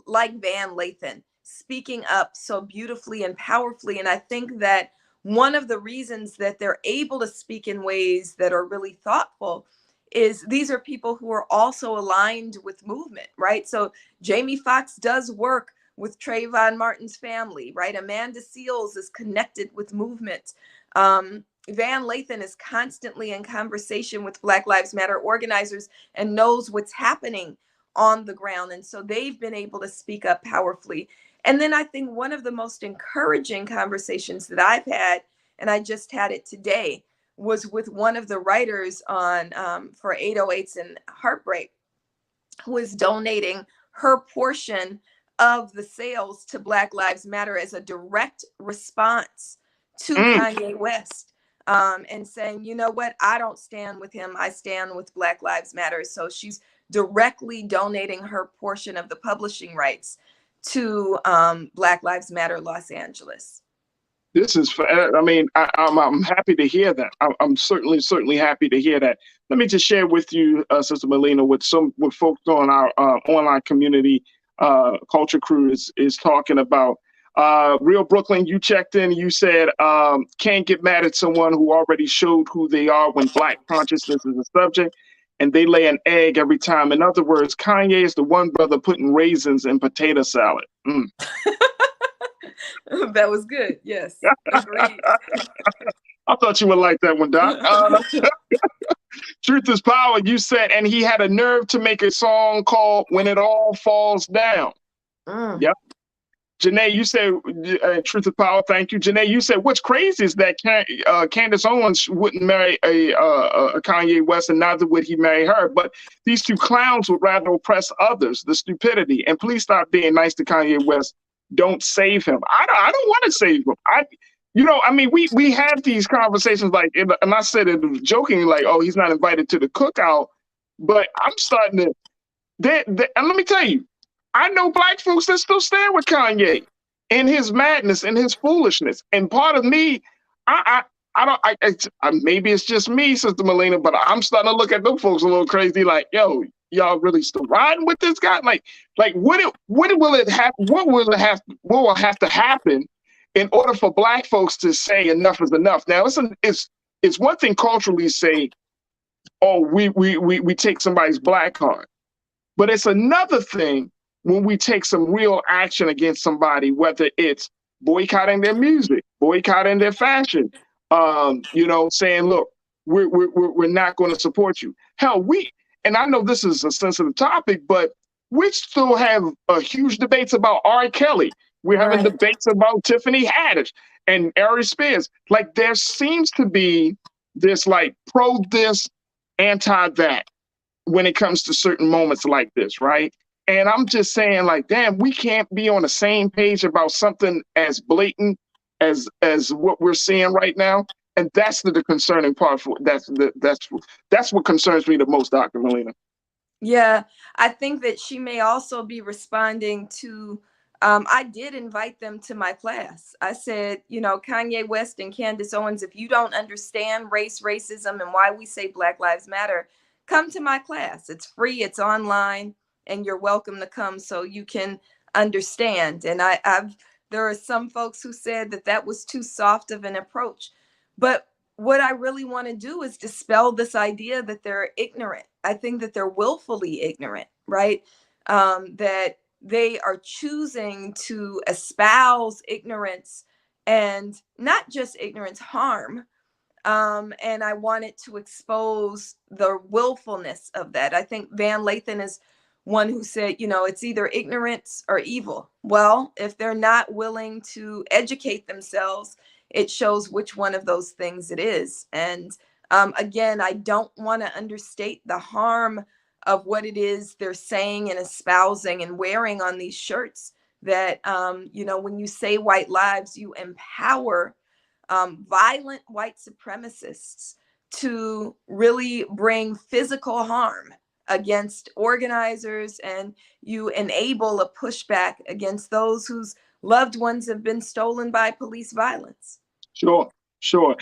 like Van Lathan, speaking up so beautifully and powerfully. And I think that one of the reasons that they're able to speak in ways that are really thoughtful is these are people who are also aligned with movement, right? So Jamie Foxx does work with Trayvon Martin's family, right? Amanda Seales is connected with movement. Van Lathan is constantly in conversation with Black Lives Matter organizers and knows what's happening on the ground. And so they've been able to speak up powerfully. And then I think one of the most encouraging conversations that I've had, and I just had it today, was with one of the writers on for 808s and Heartbreak, who is donating her portion of the sales to Black Lives Matter as a direct response to Kanye West, and saying, you know what, I don't stand with him, I stand with Black Lives Matter. So she's directly donating her portion of the publishing rights to Black Lives Matter Los Angeles. This is, I'm happy to hear that. I'm certainly happy to hear that. Let me just share with you, Sister Melina, with folks on our online community culture crew is talking about. Real Brooklyn, you checked in, you said, can't get mad at someone who already showed who they are when Black consciousness is a subject, and they lay an egg every time. In other words, Kanye is the one brother putting raisins in potato salad. That was good. Yes. Agreed. I thought you would like that one, Doc. Truth is Power, you said, and he had a nerve to make a song called When It All Falls Down. Yep. Janae, you said, Truth is Power, thank you. Janae, you said, what's crazy is that Candace Owens wouldn't marry a Kanye West, and neither would he marry her. But these two clowns would rather oppress others, the stupidity. And please stop being nice to Kanye West. Don't save him. I don't want to save him. We have these conversations like, and I said it jokingly, like, oh, he's not invited to the cookout. But I'm starting to, and let me tell you, I know Black folks that still stand with Kanye in his madness and his foolishness. And part of me, maybe it's just me, Sister Melina, but I'm starting to look at those folks a little crazy, like, yo, y'all really still riding with this guy? Like what will have to happen in order for Black folks to say enough is enough? Now, it's one thing culturally to say, oh, we take somebody's Black card, but it's another thing when we take some real action against somebody, whether it's boycotting their music, boycotting their fashion, saying, look, we're not going to support you. Hell, and I know this is a sensitive topic, but we still have huge debates about R. Kelly. We're having debates about Tiffany Haddish and Ari Spears. Like, there seems to be this like pro this, anti that. when it comes to certain moments like this, right? And I'm just saying, like, damn, we can't be on the same page about something as blatant as what we're seeing right now. And that's the concerning part. That's what concerns me the most, Dr. Molina. Yeah, I think that she may also be responding to, I did invite them to my class. I said, you know, Kanye West and Candace Owens, if you don't understand race, racism, and why we say Black Lives Matter, come to my class. It's free, it's online, and you're welcome to come so you can understand. And there are some folks who said that that was too soft of an approach. But what I really want to do is dispel this idea that they're ignorant. I think that they're willfully ignorant, right? That they are choosing to espouse ignorance, and not just ignorance, harm. And I wanted to expose the willfulness of that. I think Van Lathan is one who said, you know, it's either ignorance or evil. Well, if they're not willing to educate themselves, it shows which one of those things it is. And again, I don't want to understate the harm of what it is they're saying and espousing and wearing on these shirts. That, you know, when you say white lives, you empower violent white supremacists to really bring physical harm against organizers, and you enable a pushback against those whose loved ones have been stolen by police violence. Sure, sure.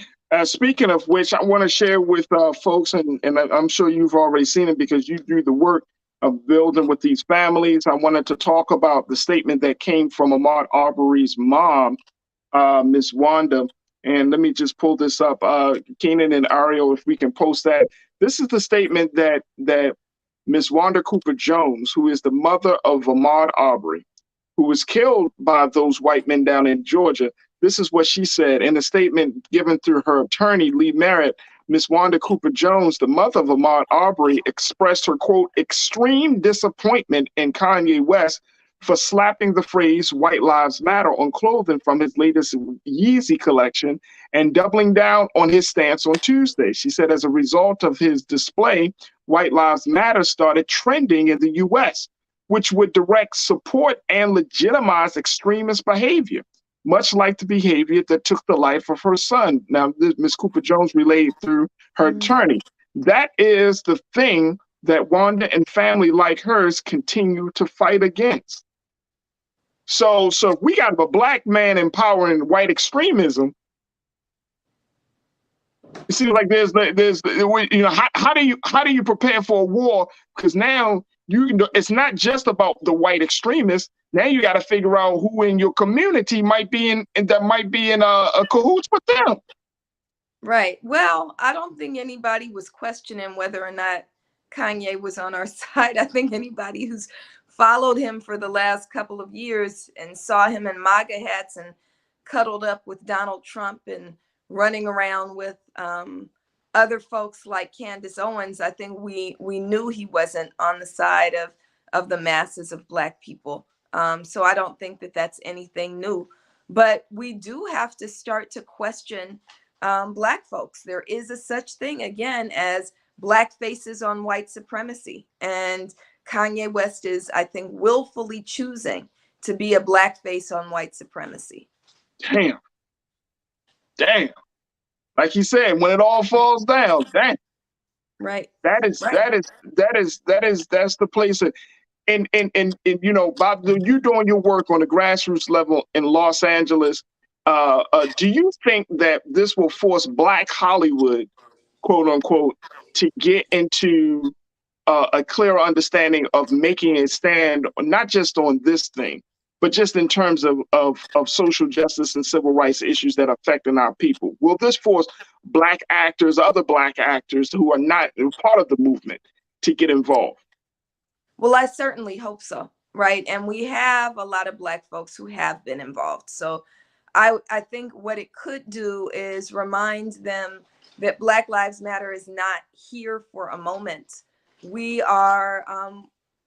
Speaking of which, I want to share with folks, and I'm sure you've already seen it because you do the work of building with these families. I wanted to talk about the statement that came from Ahmaud Arbery's mom, Miss Wanda. And let me just pull this up. Keenan and Ariel, if we can post that. This is the statement that Miss Wanda Cooper Jones, who is the mother of Ahmaud Arbery, who was killed by those white men down in Georgia. This is what she said in a statement given through her attorney, Lee Merritt. Miss Wanda Cooper Jones, the mother of Ahmaud Arbery, expressed her, quote, extreme disappointment in Kanye West for slapping the phrase White Lives Matter on clothing from his latest Yeezy collection and doubling down on his stance on Tuesday. She said as a result of his display, White Lives Matter started trending in the US, which would direct support and legitimize extremist behavior, much like the behavior that took the life of her son. Now, Ms. Cooper Jones relayed through her attorney. That is the thing that Wanda and family like hers continue to fight against. So if we got a black man empowering white extremism, it seems like there's you know, how do you prepare for a war? Because now it's not just about the white extremists. Now you got to figure out who in your community might be in a cahoots with them. Right. Well, I don't think anybody was questioning whether or not Kanye was on our side. I think anybody who's followed him for the last couple of years and saw him in MAGA hats and cuddled up with Donald Trump and running around with other folks like Candace Owens, I think we knew he wasn't on the side of the masses of Black people. So I don't think that that's anything new. But we do have to start to question Black folks. There is a such thing, again, as Black faces on white supremacy. And Kanye West is, I think, willfully choosing to be a Black face on white supremacy. Damn. Like he said, when it all falls down, damn. Right. That's the place. And you know, Bob, you doing your work on the grassroots level in Los Angeles. Do you think that this will force Black Hollywood, quote unquote, to get into a clearer understanding of making a stand, not just on this thing, but just in terms of social justice and civil rights issues that are affecting our people? Will this force Black actors, other Black actors who are not part of the movement, to get involved? Well, I certainly hope so, right? And we have a lot of Black folks who have been involved. So I think what it could do is remind them that Black Lives Matter is not here for a moment. We are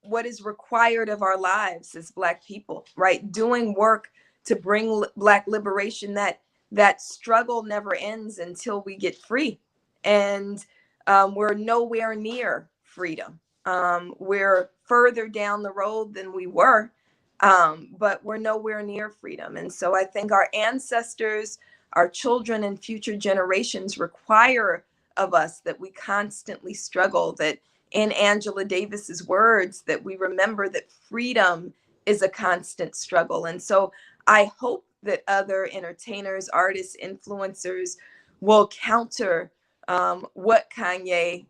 what is required of our lives as Black people, right? Doing work to bring Black liberation. That struggle never ends until we get free. And we're nowhere near freedom. We're further down the road than we were, but we're nowhere near freedom. And so I think our ancestors, our children, and future generations require of us that we constantly struggle, that in Angela Davis's words, that we remember that freedom is a constant struggle. And so I hope that other entertainers, artists, influencers will counter what Kanye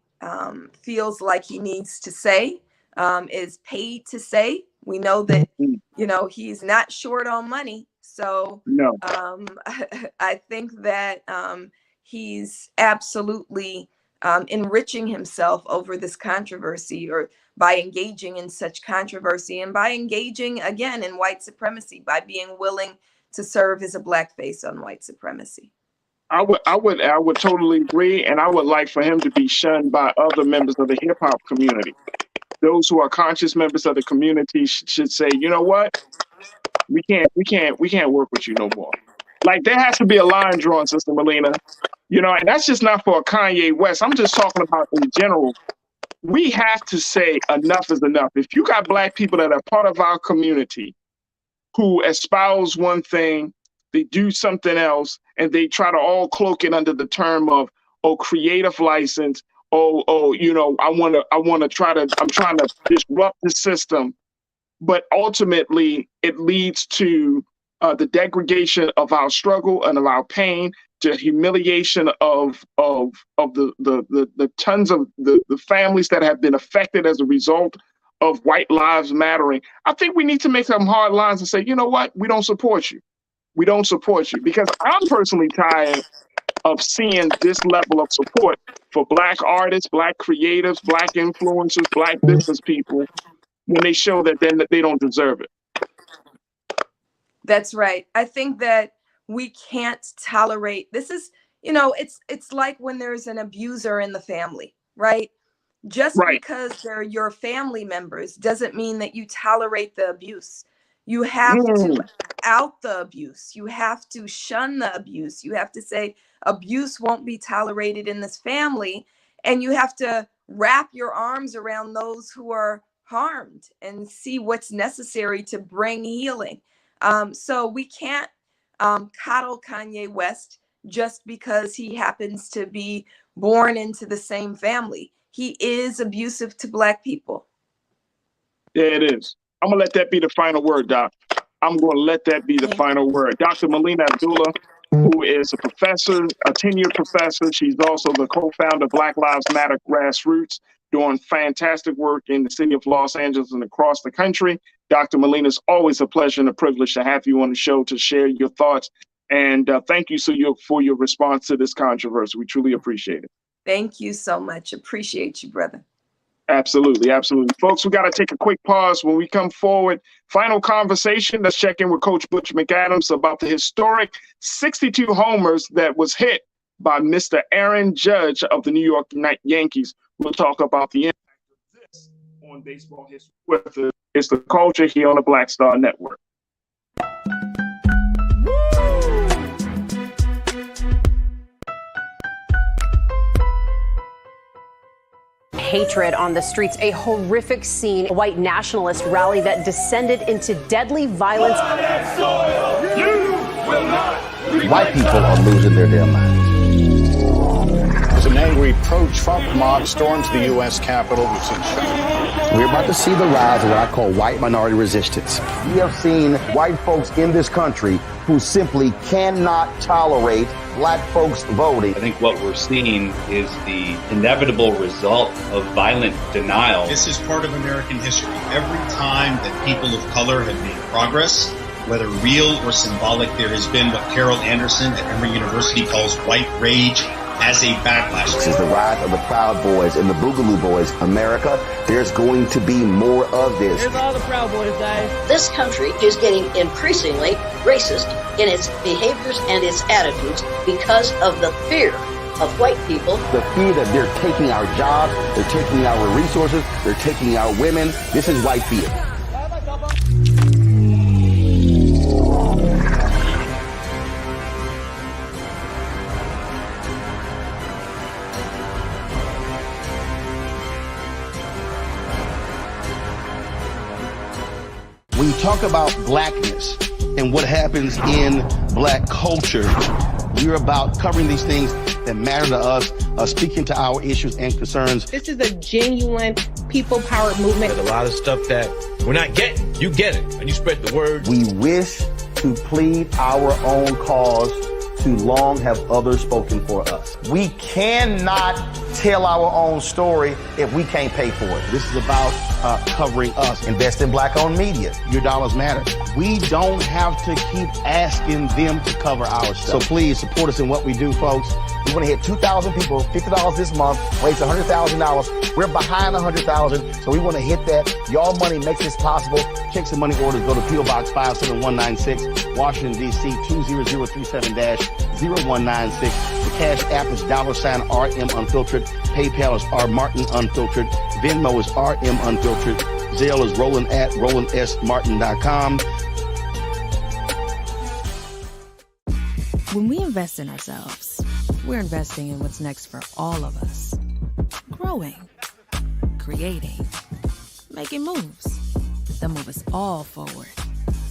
feels like he needs to say, is paid to say. We know that, he's not short on money. So no. I think that he's absolutely enriching himself over this controversy, or by engaging in such controversy, and by engaging again in white supremacy, by being willing to serve as a blackface on white supremacy. I would totally agree, and I would like for him to be shunned by other members of the hip hop community. Those who are conscious members of the community should say, you know what, we can't work with you no more. Like, there has to be a line drawn, Sister Melina, and that's just not for Kanye West. I'm just talking about in general. We have to say enough is enough. If you got Black people that are part of our community who espouse one thing, they do something else, and they try to all cloak it under the term of, creative license. I'm trying to disrupt the system. But ultimately, it leads to the degradation of our struggle and of our pain, to humiliation of the tons of the families that have been affected as a result of white lives mattering. I think we need to make some hard lines and say, you know what, we don't support you. We don't support you, because I'm personally tired of seeing this level of support for Black artists, Black creatives, Black influencers, Black business people, when they show that they don't deserve it. That's right. I think that we can't tolerate, this is, it's like when there's an abuser in the family, right? Just because they're your family members doesn't mean that you tolerate the abuse. You have to out the abuse. You have to shun the abuse. You have to say abuse won't be tolerated in this family. And you have to wrap your arms around those who are harmed and see what's necessary to bring healing. So we can't coddle Kanye West just because he happens to be born into the same family. He is abusive to Black people. Yeah, it is. I'm going to let that be the final word, Doc. I'm going to let that be the final word. Dr. Melina Abdullah, who is a professor, a tenured professor. She's also the co-founder of Black Lives Matter Grassroots, doing fantastic work in the city of Los Angeles and across the country. Dr. Melina, it's always a pleasure and a privilege to have you on the show to share your thoughts. And thank you for your response to this controversy. We truly appreciate it. Thank you so much. Appreciate you, brother. Absolutely. Absolutely. Folks, we got to take a quick pause. When we come forward, final conversation. Let's check in with Coach Butch McAdams about the historic 62 homers that was hit by Mr. Aaron Judge of the New York Yankees. We'll talk about the impact of this on baseball history with It's the Culture here on the Black Star Network. Hatred on the streets, a horrific scene, a white nationalist rally that descended into deadly violence. White people are losing their damn minds. As an angry pro-Trump mob storms the U.S. Capitol, we've seen We're about to see the rise of what I call white minority resistance. We have seen white folks in this country who simply cannot tolerate Black folks voting. I think what we're seeing is the inevitable result of violent denial. This is part of American history. Every time that people of color have made progress, whether real or symbolic, there has been what Carol Anderson at Emory University calls white rage as a backlash. This is the rise of the Proud Boys and the Boogaloo Boys. America, there's going to be more of this. Here's all the Proud Boys, guys. This country is getting increasingly racist in its behaviors and its attitudes because of the fear of white people. The fear that they're taking our jobs, they're taking our resources, they're taking our women. This is white fear. talk about blackness and what happens in black culture, we're about covering these things that matter to us, speaking to our issues and concerns. This is a genuine people-powered movement. There's a lot of stuff that we're not getting. You get it, and you spread the word. We wish to plead our own cause. Too long have others spoken for us. We cannot tell our own story if we can't pay for it. This is about covering us. Invest in black-owned media. Your dollars matter. We don't have to keep asking them to cover our stuff. So please support us in what we do, folks. We want to hit 2,000 people, $50 this month, raise $100,000. We're behind 100,000, so we want to hit that. Y'all money makes this possible. Checks and money orders go to P.O. Box 57196, Washington, D.C. 20037-0196. The Cash App is $RM Unfiltered. PayPal is R Martin Unfiltered. Venmo is RM Unfiltered. Zelle is Roland at RolandSMartin.com. When we invest in ourselves, we're investing in what's next for all of us. Growing, creating, making moves that move us all forward.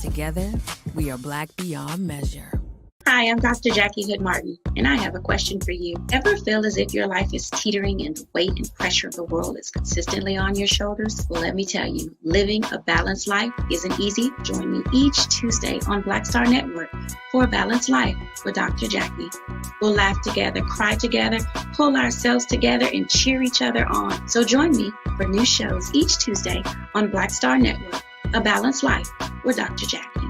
Together, we are Black beyond measure. Hi, I'm Dr. Jackie Hood Martin, and I have a question for you. Ever feel as if your life is teetering and the weight and pressure of the world is consistently on your shoulders? Well, let me tell you, living a balanced life isn't easy. Join me each Tuesday on Black Star Network for A Balanced Life with Dr. Jackie. We'll laugh together, cry together, pull ourselves together, and cheer each other on. So join me for new shows each Tuesday on Black Star Network, A Balanced Life with Dr. Jackie.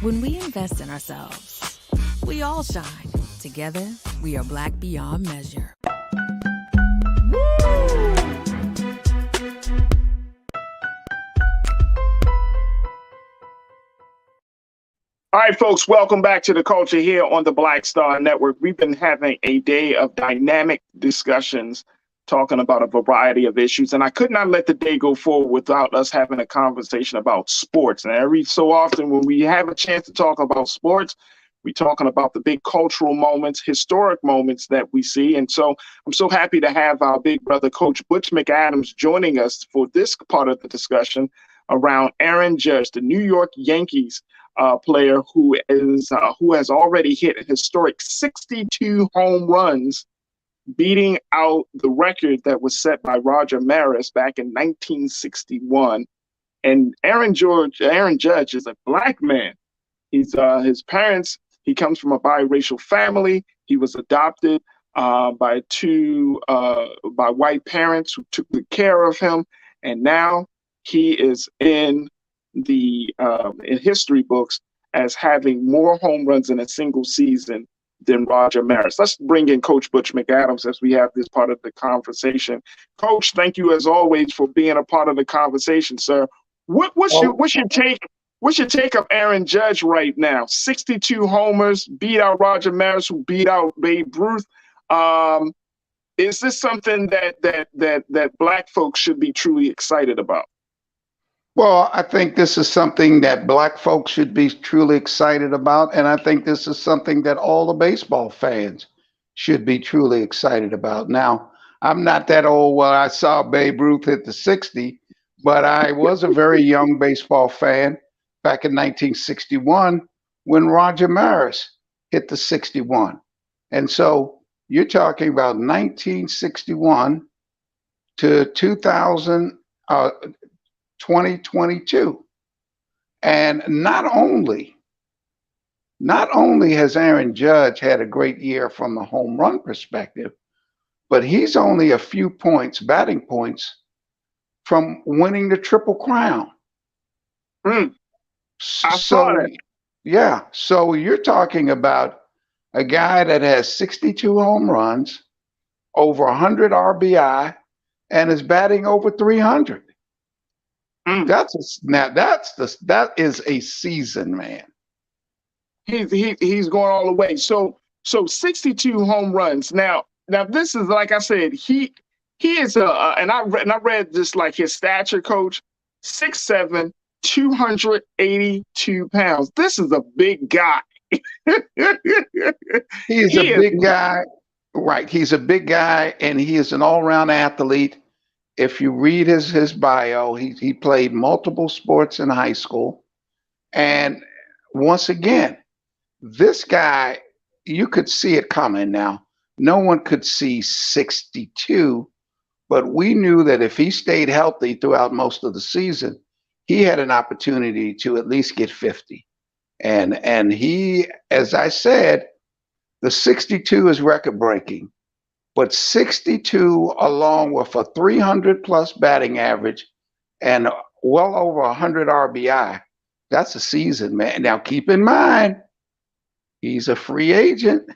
When we invest in ourselves, we all shine. Together, we are Black beyond measure. All right, folks, welcome back to The Culture here on the Black Star Network. We've been having a day of dynamic discussions talking about a variety of issues, and I could not let the day go forward without us having a conversation about sports. And every so often when we have a chance to talk about sports, we're talking about the big cultural moments, historic moments that we see. And so I'm so happy to have our big brother, Coach Butch McAdams, joining us for this part of the discussion around Aaron Judge, the New York Yankees player who has already hit a historic 62 home runs, beating out the record that was set by Roger Maris back in 1961. And Aaron Judge is a black man. He's his parents. He comes from a biracial family. He was adopted by white parents who took good care of him, and now he is in the in history books as having more home runs in a single season than Roger Maris. Let's bring in Coach Butch McAdams as we have this part of the conversation. Coach, thank you as always for being a part of the conversation, sir. What's your take? What's your take of Aaron Judge right now? 62 homers, beat out Roger Maris, who beat out Babe Ruth. Is this something that black folks should be truly excited about? Well, I think this is something that black folks should be truly excited about. And I think this is something that all the baseball fans should be truly excited about. Now, I'm not that old where I saw Babe Ruth hit the 60, but I was a very young baseball fan back in 1961 when Roger Maris hit the 61. And so you're talking about 1961 to 2022. And not only has Aaron Judge had a great year from the home run perspective, but he's only a few points, batting points, from winning the Triple Crown. I saw that. Yeah, so you're talking about a guy that has 62 home runs, over 100 RBI, and is batting over 300. That is a season, man. He's going all the way. So 62 home runs. Now this is, like I said, he is and I read this, like his stature, Coach, 6'7", 282 pounds. This is a big guy. He is a big guy, Right. He's a big guy, and he is an all-around athlete. If you read his bio, he played multiple sports in high school. And once again, this guy, you could see it coming now. No one could see 62, but we knew that if he stayed healthy throughout most of the season, he had an opportunity to at least get 50. And he, as I said, the 62 is record breaking, but 62 along with a 300 plus batting average and well over 100 RBI, that's a season, man. Now keep in mind, he's a free agent,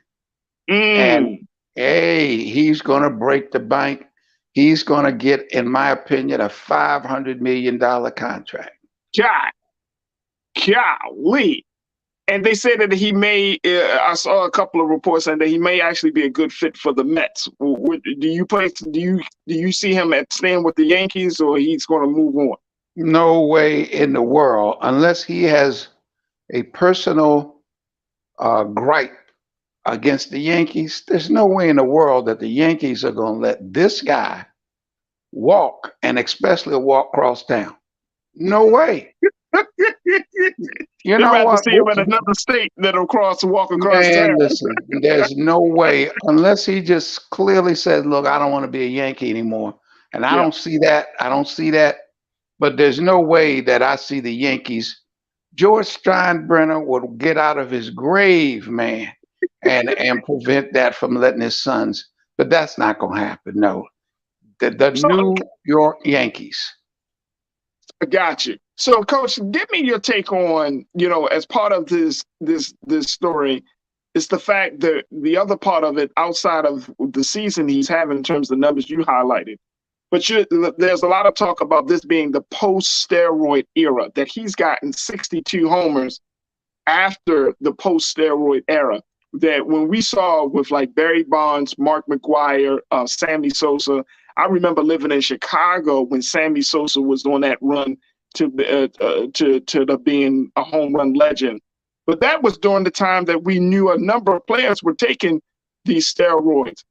and hey, he's going to break the bank. He's going to get, in my opinion, a $500 million contract. Golly. And they said that he may, I saw a couple of reports saying that he may actually be a good fit for the Mets. Do you see him at staying with the Yankees, or he's going to move on? No way in the world, unless he has a personal gripe against the Yankees. There's no way in the world that the Yankees are going to let this guy walk, and especially walk across town. No way. You know rather what? see him in another state than walk across Man, town. listen, there's no way, unless he just clearly says, look, I don't want to be a Yankee anymore. And I don't see that. I don't see that. But there's no way that I see the Yankees. George Steinbrenner would get out of his grave, man, and prevent that from letting his sons. But that's not going to happen, no. The New York Yankees. I got you. So, Coach, give me your take on, as part of this story, is the fact that the other part of it, outside of the season he's having in terms of the numbers you highlighted, but there's a lot of talk about this being the post-steroid era, that he's gotten 62 homers after the post-steroid era. That when we saw with like Barry Bonds, Mark McGwire, Sammy Sosa, I remember living in Chicago when Sammy Sosa was on that run to being a home run legend. But that was during the time that we knew a number of players were taking these steroids.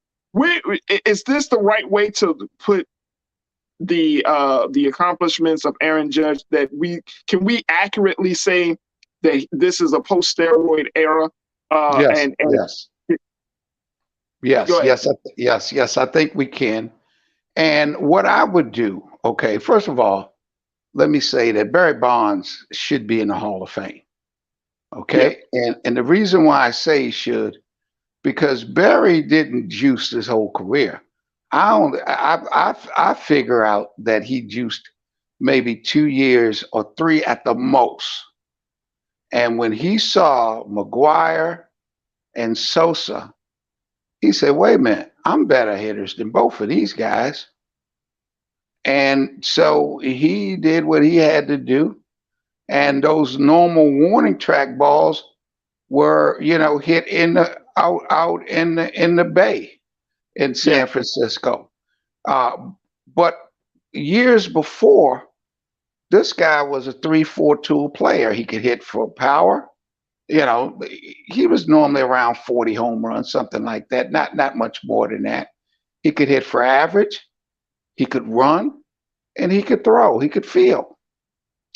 Is this the right way to put the accomplishments of Aaron Judge, that can we accurately say that this is a post-steroid era? Yes, I think we can. And what I would do, okay, first of all, let me say that Barry Bonds should be in the Hall of Fame. Okay. Yeah. And the reason why I say he should, because Barry didn't juice his whole career. I figure out that he juiced maybe 2 years or 3 at the most. And when he saw McGwire and Sosa, he said, wait a minute, I'm better hitters than both of these guys. And so he did what he had to do. And those normal warning track balls were, hit out in the Bay in San Francisco. But years before, this guy was a 3-4 tool player. He could hit for power. He was normally around 40 home runs, something like that. Not much more than that. He could hit for average. He could run, and he could throw. He could field.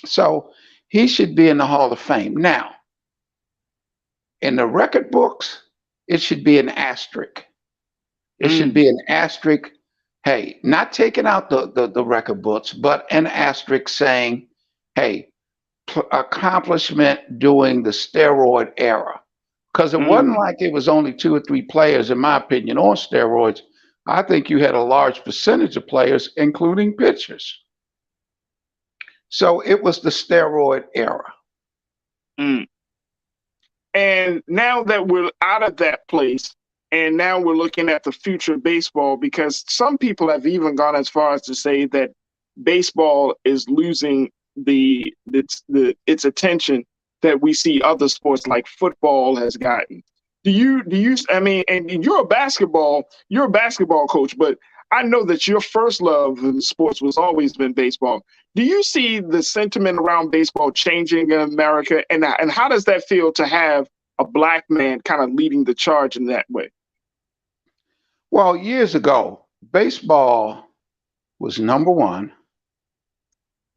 So he should be in the Hall of Fame. Now, in the record books, it should be an asterisk. It should be an asterisk. Hey, not taking out the record books, but an asterisk saying, hey, accomplishment during the steroid era. Because it wasn't like it was only 2 or 3 players, in my opinion, on steroids. I think you had a large percentage of players, including pitchers. So it was the steroid era. And now that we're out of that place, and now we're looking at the future of baseball, because some people have even gone as far as to say that baseball is losing its attention that we see other sports like football has gotten. I mean, and you're a basketball coach, but I know that your first love in sports was always been baseball. Do you see the sentiment around baseball changing in America? And how does that feel to have a black man kind of leading the charge in that way? Well, years ago, baseball was number one,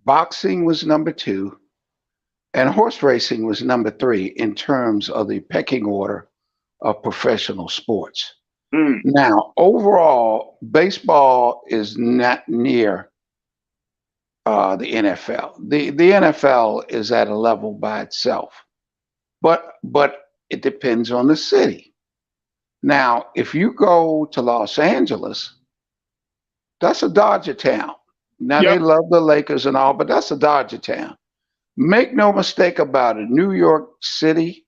boxing was number two, and horse racing was number three in terms of the pecking order of professional sports. Now, overall, baseball is not near the NFL. The NFL is at a level by itself, but it depends on the city. Now, if you go to Los Angeles, that's a Dodger town. Now they love the Lakers and all, but that's a Dodger town. Make no mistake about it. New York City,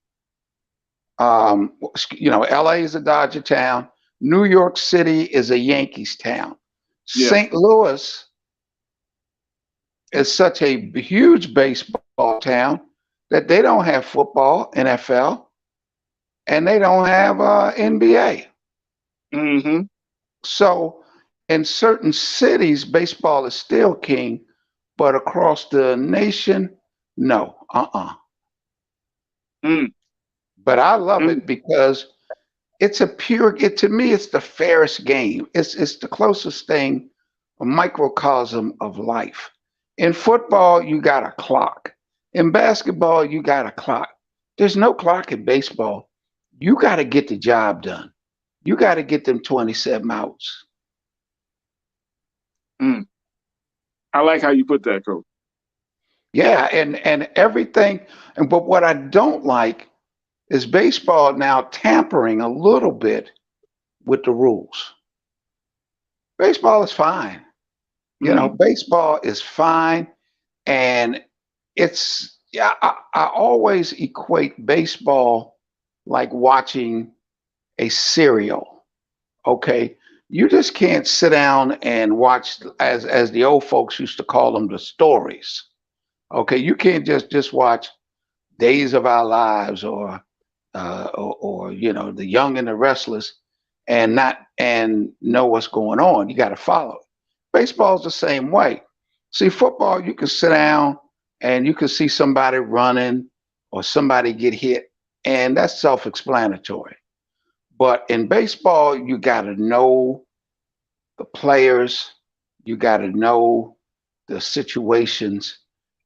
LA is a Dodger town. New York City is a Yankees town. St. Louis is such a huge baseball town that they don't have football, NFL, and they don't have NBA. So in certain cities, baseball is still king, but across the nation, no. But I love it because it's to me, it's the fairest game. It's the closest thing, a microcosm of life. In football, you got a clock. In basketball, you got a clock. There's no clock in baseball. You got to get the job done. You got to get them 27 outs. I like how you put that, Coach. Yeah, and everything. But what I don't like is baseball now tampering a little bit with the rules. Baseball is fine. Baseball is fine. And I always equate baseball like watching a serial. Okay. You just can't sit down and watch, as the old folks used to call them, the stories. Okay. You can't just watch Days of Our Lives or The Young and the Restless and know what's going on. You got to follow it. Baseball's the same way. See, football, you can sit down and you can see somebody running or somebody get hit, and that's self-explanatory. But in baseball, you got to know the players, you got to know the situations,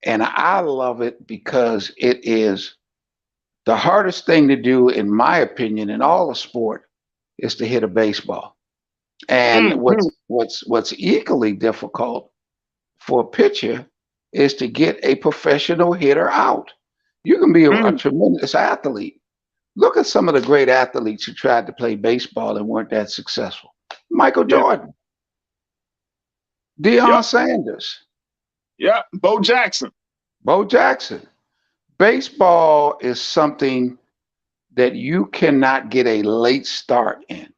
and I love it because it is the hardest thing to do, in my opinion, in all the sport, is to hit a baseball. And what's equally difficult for a pitcher is to get a professional hitter out. You can be a tremendous athlete. Look at some of the great athletes who tried to play baseball and weren't that successful. Michael Jordan, Deion Sanders. Bo Jackson. Baseball is something that you cannot get a late start in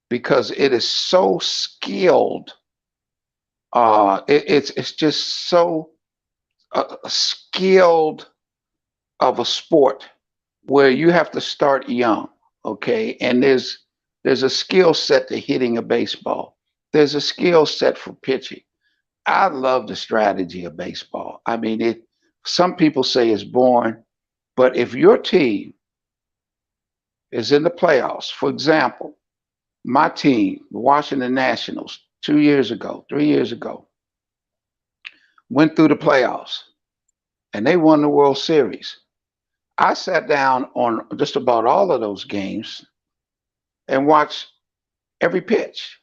because it is so skilled. It's just so skilled of a sport where you have to start young, okay? And there's a skill set to hitting a baseball. There's a skill set for pitching. I love the strategy of baseball. I mean, some people say it's boring, but if your team is in the playoffs, for example, my team, the Washington Nationals, 3 years ago, went through the playoffs and they won the World Series. I sat down on just about all of those games and watched every pitch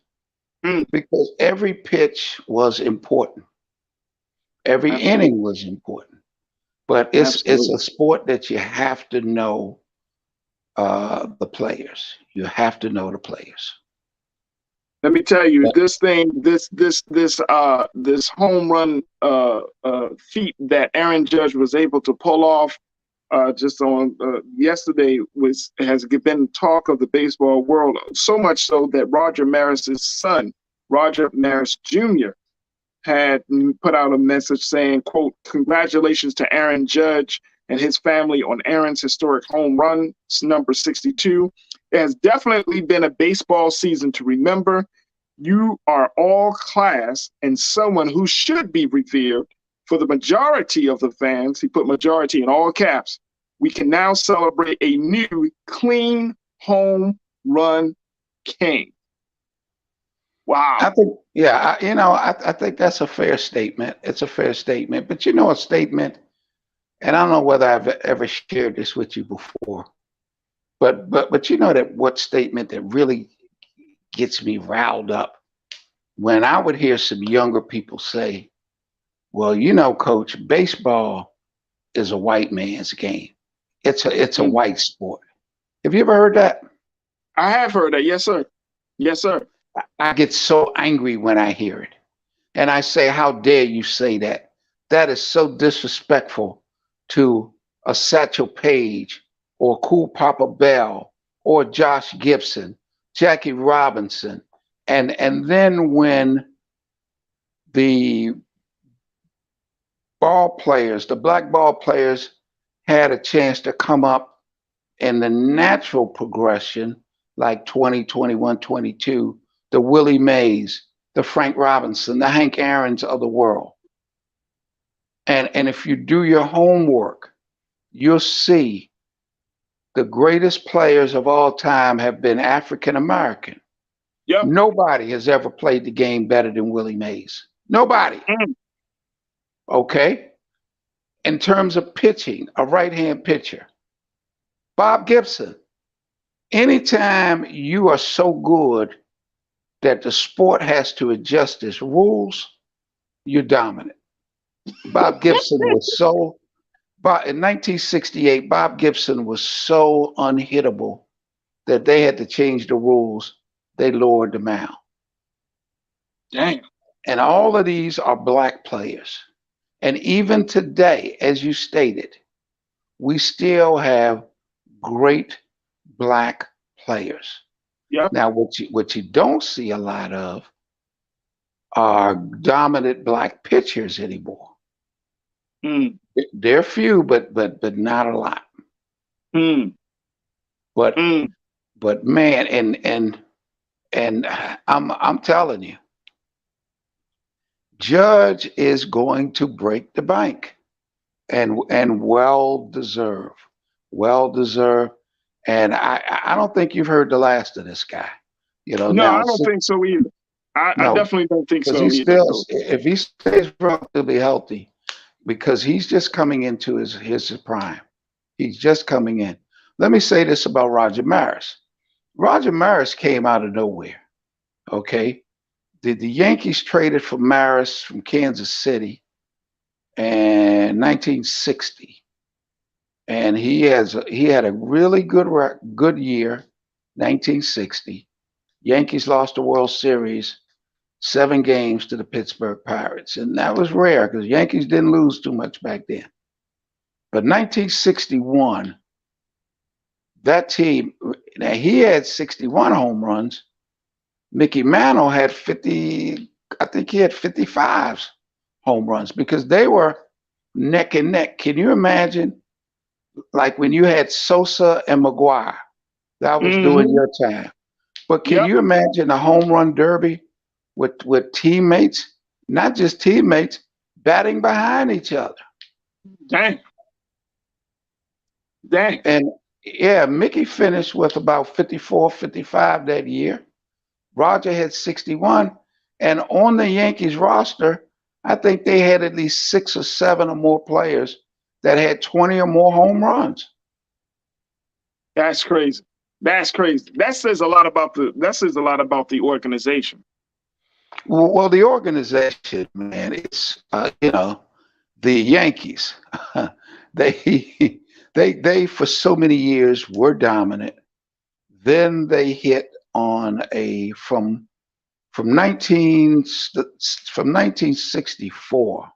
because every pitch was important. Every inning was important. But it's a sport that you have to know the players. You have to know the players. Let me tell you, this home run feat that Aaron Judge was able to pull off just on yesterday has been talk of the baseball world, so much so that Roger Maris's son, Roger Maris Jr., had put out a message saying, quote, "Congratulations to Aaron Judge and his family on Aaron's historic home run, number 62. It has definitely been a baseball season to remember. You are all class and someone who should be revered. For the majority of the fans," he put majority in all caps, "we can now celebrate a new clean home run king." Wow. I think, yeah, I think that's a fair statement. It's a fair statement. But a statement, and I don't know whether I've ever shared this with you before, but that what statement that really gets me riled up when I would hear some younger people say, well, coach, baseball is a white man's game. It's a white sport. Have you ever heard that? I have heard that. Yes, sir. Yes, sir. I get so angry when I hear it. And I say, how dare you say that? That is so disrespectful to a Satchel Paige or Cool Papa Bell or Josh Gibson, Jackie Robinson. And then when the black ball players had a chance to come up in the natural progression, like 20, 21, 22, the Willie Mays, the Frank Robinson, the Hank Aarons of the world. And if you do your homework, you'll see the greatest players of all time have been African American. Yep. Nobody has ever played the game better than Willie Mays. Nobody. Okay? In terms of pitching, a right-hand pitcher, Bob Gibson. Anytime you are so good that the sport has to adjust its rules, you're dominant. Bob Gibson was in 1968, Bob Gibson was so unhittable that they had to change the rules. They lowered the mound. Damn. And all of these are black players. And even today, as you stated, we still have great black players. Yep. Now, what you don't see a lot of are dominant black pitchers anymore. They're few, but not a lot. But man, and I'm telling you, Judge is going to break the bank, and well deserved. And I don't think you've heard the last of this guy. No, now, I don't think so either. I definitely don't think so either. either. If he stays relatively healthy, because he's just coming into his prime. He's just coming in. Let me say this about Roger Maris. Roger Maris came out of nowhere. Okay. The Yankees traded for Maris from Kansas City in 1960. And he had a really good year, 1960. Yankees lost the World Series 7 games to the Pittsburgh Pirates. And that was rare because Yankees didn't lose too much back then. But 1961, that team, now he had 61 home runs. Mickey Mantle had 50, I think he had 55 home runs because they were neck and neck. Can you imagine, like when you had Sosa and McGuire? That was during your time. But can you imagine a home run derby with teammates, not just teammates, batting behind each other? Dang. And yeah, Mickey finished with about 54, 55 that year. Roger had 61. And on the Yankees roster, I think they had at least 6 or 7 or more players that had 20 or more home runs. That's crazy. That's crazy. That says a lot about the organization. Well, the organization, man, it's the Yankees. They for so many years were dominant. Then they hit on from 1964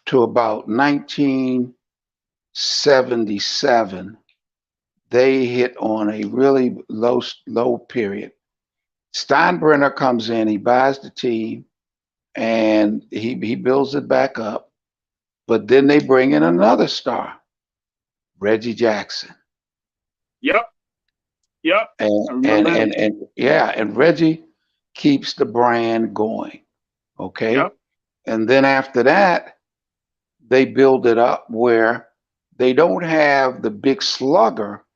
to about 1977. They hit on a really low period. Steinbrenner comes in, he buys the team, and he builds it back up. But then they bring in another star, Reggie Jackson. Yep. And Reggie keeps the brand going. Okay. Yep. And then after that, they build it up where they don't have the big slugger,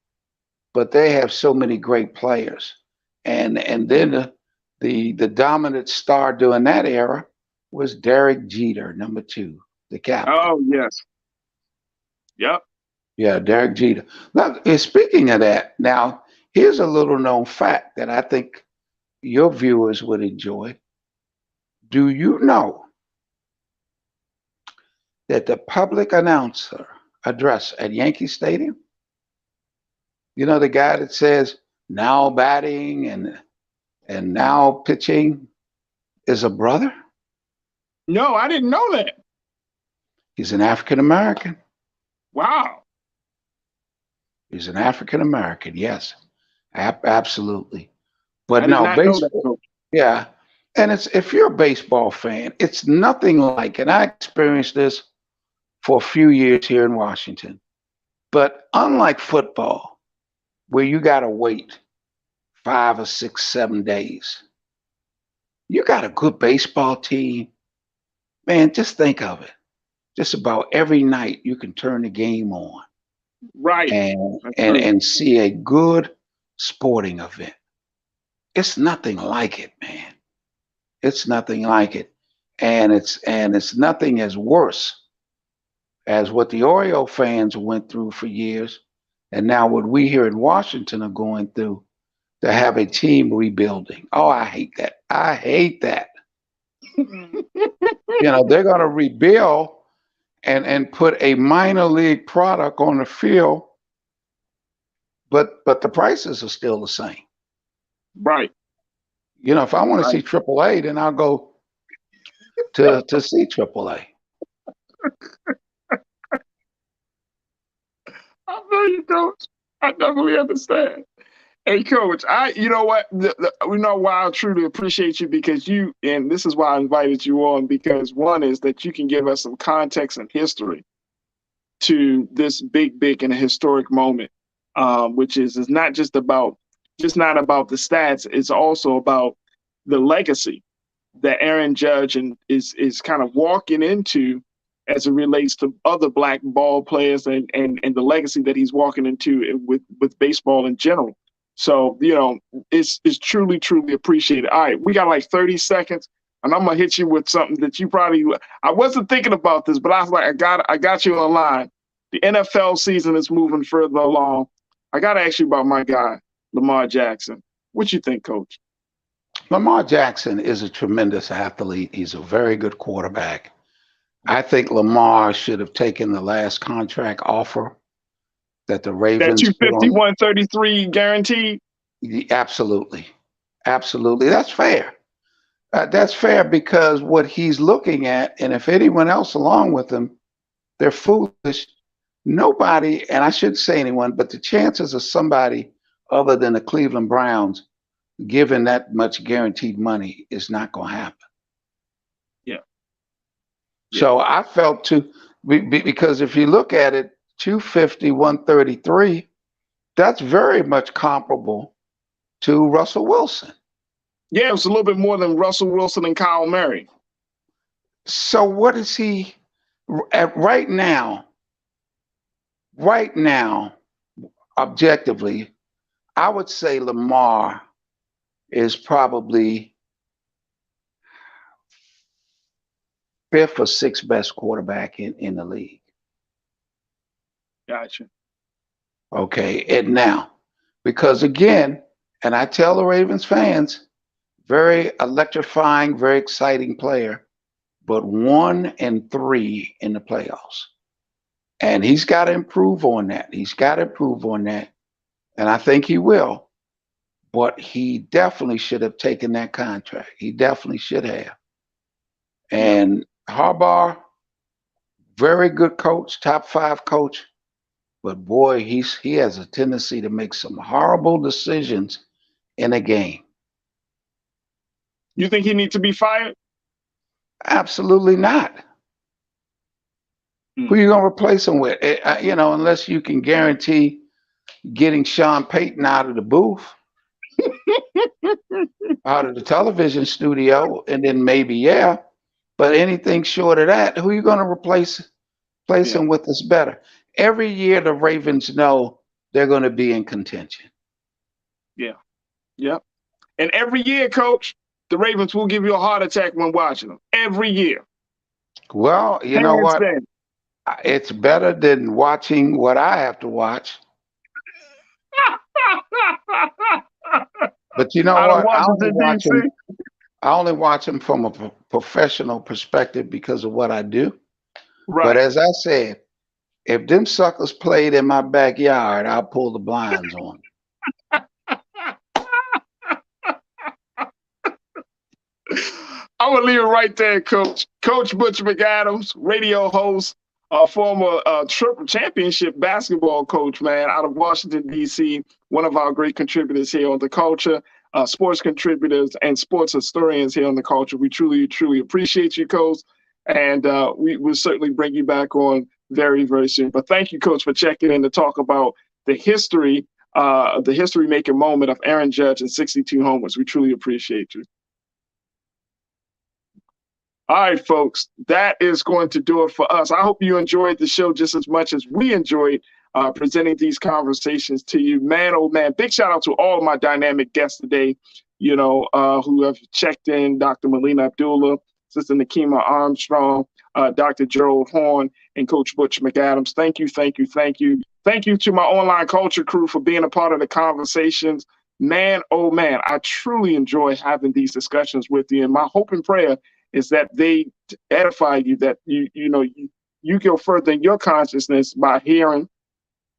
but they have so many great players. And then the dominant star during that era was Derek Jeter, number 2, the captain. Oh, yes. Yep. Yeah, Derek Jeter. Now, speaking of that, now here's a little known fact that I think your viewers would enjoy. Do you know that the public announcer address at Yankee Stadium, you know, the guy that says now batting and now pitching, is a brother? No, I didn't know that. He's an African American. Wow. He's an African American, yes, absolutely. But I did no, not know that, baseball, Coach. yeah. And it's, if you're a baseball fan, it's nothing like, and I experienced this for a few years here in Washington. But unlike football, where you got to wait 5 or 6, 7 days, you got a good baseball team. Man, just think of it. Just about every night you can turn the game on. Right. And see a good sporting event. It's nothing like it, man. It's nothing like it. And it's nothing as worse as what the Oriole fans went through for years, and now what we here in Washington are going through, to have a team rebuilding. Oh, I hate that. I hate that. You know, they're going to rebuild and put a minor league product on the field, but the prices are still the same. Right. You know, if I want to see AAA, then I'll go to see AAA. I know you, Coach. I definitely understand. Hey, Coach, you know what? We know why I truly appreciate you, because you, and this is why I invited you on, because one is that you can give us some context and history to this big and historic moment, which is not just about the stats. It's also about the legacy that Aaron Judge is kind of walking into as it relates to other Black ball players and the legacy that he's walking into with baseball in general. So, you know, it's truly appreciated. All right, we got like 30 seconds, and I'm gonna hit you with something that you probably, I wasn't thinking about this, but I was like, I got you on the line. The NFL season is moving further along. I gotta ask you about my guy, Lamar Jackson. What you think, Coach? Lamar Jackson is a tremendous athlete. He's a very good quarterback. I think Lamar should have taken the last contract offer that the Ravens that 250, 133 guaranteed. Absolutely. That's fair. That's fair, because what he's looking at, and if anyone else along with him, they're foolish. Nobody, and I shouldn't say anyone, but the chances of somebody other than the Cleveland Browns given that much guaranteed money is not going to happen. Yeah. So I felt because if you look at it, 250, 133, that's very much comparable to Russell Wilson. Yeah, it was a little bit more than Russell Wilson and Kyle Murray. So what is he at right now? Right now, objectively, I would say Lamar is probably 5th or 6th best quarterback in the league. Gotcha. Okay, and now, because again, and I tell the Ravens fans, very electrifying, very exciting player, but 1-3 in the playoffs. And he's got to improve on that. And I think he will. But he definitely should have taken that contract. He definitely should have. And Harbaugh, very good coach, top 5 coach. But boy, he has a tendency to make some horrible decisions in a game. You think he needs to be fired? Absolutely not. Who are you going to replace him with? You know, unless you can guarantee getting Sean Payton out of the booth, out of the television studio, and then maybe, yeah. But anything short of that, who are you going to replace him with is better? Every year the Ravens know they're going to be in contention. Yeah. Yep. And every year, Coach, the Ravens will give you a heart attack when watching them every year. Well, you know what? It's better than watching what I have to watch. But you know what? I only watch them from a professional perspective because of what I do. Right. But as I said, if them suckers played in my backyard, I'll pull the blinds on. I'm going to leave it right there, Coach. Coach Butch McAdams, radio host, former triple championship basketball coach, man, out of Washington, D.C., one of our great contributors here on The Culture, sports contributors and sports historians here on The Culture. We truly, truly appreciate you, Coach, and we will certainly bring you back on very, very soon. But thank you, Coach, for checking in to talk about the history-making moment of Aaron Judge and 62 homers. We truly appreciate you. All right, folks, that is going to do it for us. I hope you enjoyed the show just as much as we enjoyed presenting these conversations to you. Man, oh man, big shout out to all of my dynamic guests today, who have checked in: Dr. Melina Abdullah, Sister Nekima Armstrong, Dr. Gerald Horn, and Coach Butch McAdams. Thank you, thank you, thank you. Thank you to my online culture crew for being a part of the conversations. Man, oh man, I truly enjoy having these discussions with you. And my hope and prayer is that they edify you, that you go further in your consciousness by hearing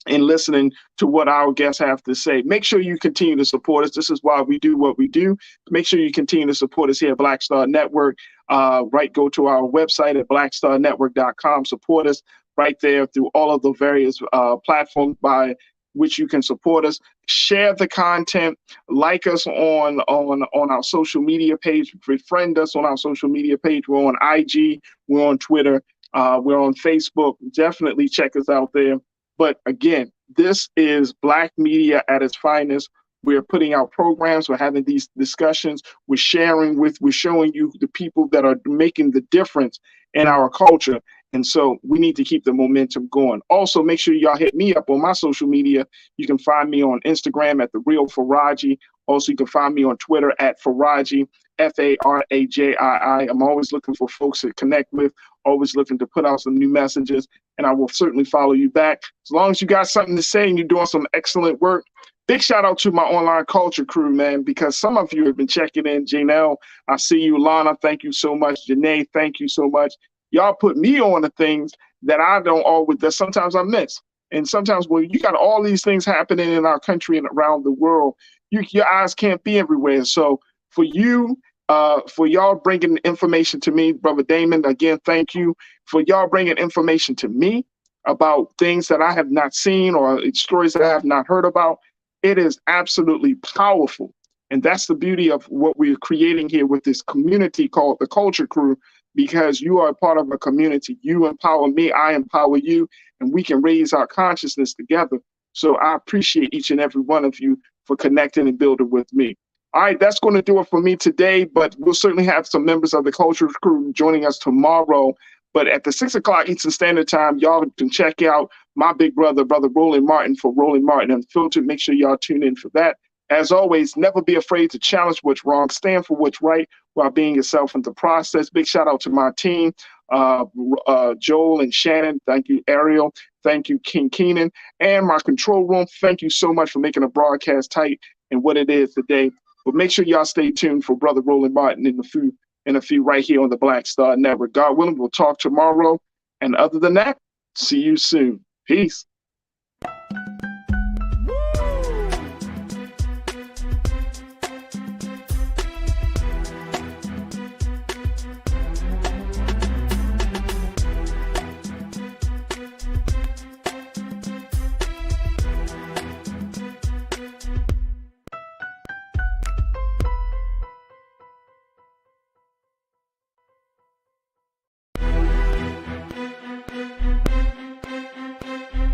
and listening to what our guests have to say. Make sure you continue to support us. This is why we do what we do. Make sure you continue to support us here at Black Star Network. Go to our website at blackstarnetwork.com. Support us right there through all of the various platforms by which you can support us. Share the content, like us on our social media page, befriend us on our social media page. We're on IG, we're on Twitter, we're on Facebook. Definitely check us out there. But again, this is Black media at its finest. We're putting out programs, we're having these discussions, we're showing you the people that are making the difference in our culture. And so we need to keep the momentum going. Also, make sure y'all hit me up on my social media. You can find me on Instagram at The Real Farajii. Also, you can find me on Twitter at Farajii, Farajii. I'm always looking for folks to connect with, always looking to put out some new messages, and I will certainly follow you back. As long as you got something to say and you're doing some excellent work. Big shout out to my online culture crew, man, because some of you have been checking in. Janelle, I see you. Lana, thank you so much. Janae, thank you so much. Y'all put me on the things that I don't always, that sometimes I miss. And sometimes when you got all these things happening in our country and around the world, your eyes can't be everywhere. So for you, for y'all bringing information to me, Brother Damon, again, thank you for y'all bringing information to me about things that I have not seen or stories that I have not heard about. It is absolutely powerful. And that's the beauty of what we're creating here with this community called the Culture Crew, because you are a part of a community. You empower me, I empower you, and we can raise our consciousness together. So I appreciate each and every one of you for connecting and building with me. All right, that's going to do it for me today, but we'll certainly have some members of the Culture Crew joining us tomorrow. But at the 6 o'clock Eastern Standard Time, y'all can check out my big brother, Brother Roland Martin, for Roland Martin Unfiltered. Make sure y'all tune in for that. As always, never be afraid to challenge what's wrong, stand for what's right while being yourself in the process. Big shout out to my team, Joel and Shannon. Thank you, Ariel. Thank you, King Keenan. And my control room, thank you so much for making the broadcast tight and what it is today. But make sure y'all stay tuned for Brother Roland Martin in a few right here on the Black Star Network. God willing, we'll talk tomorrow. And other than that, see you soon. Peace.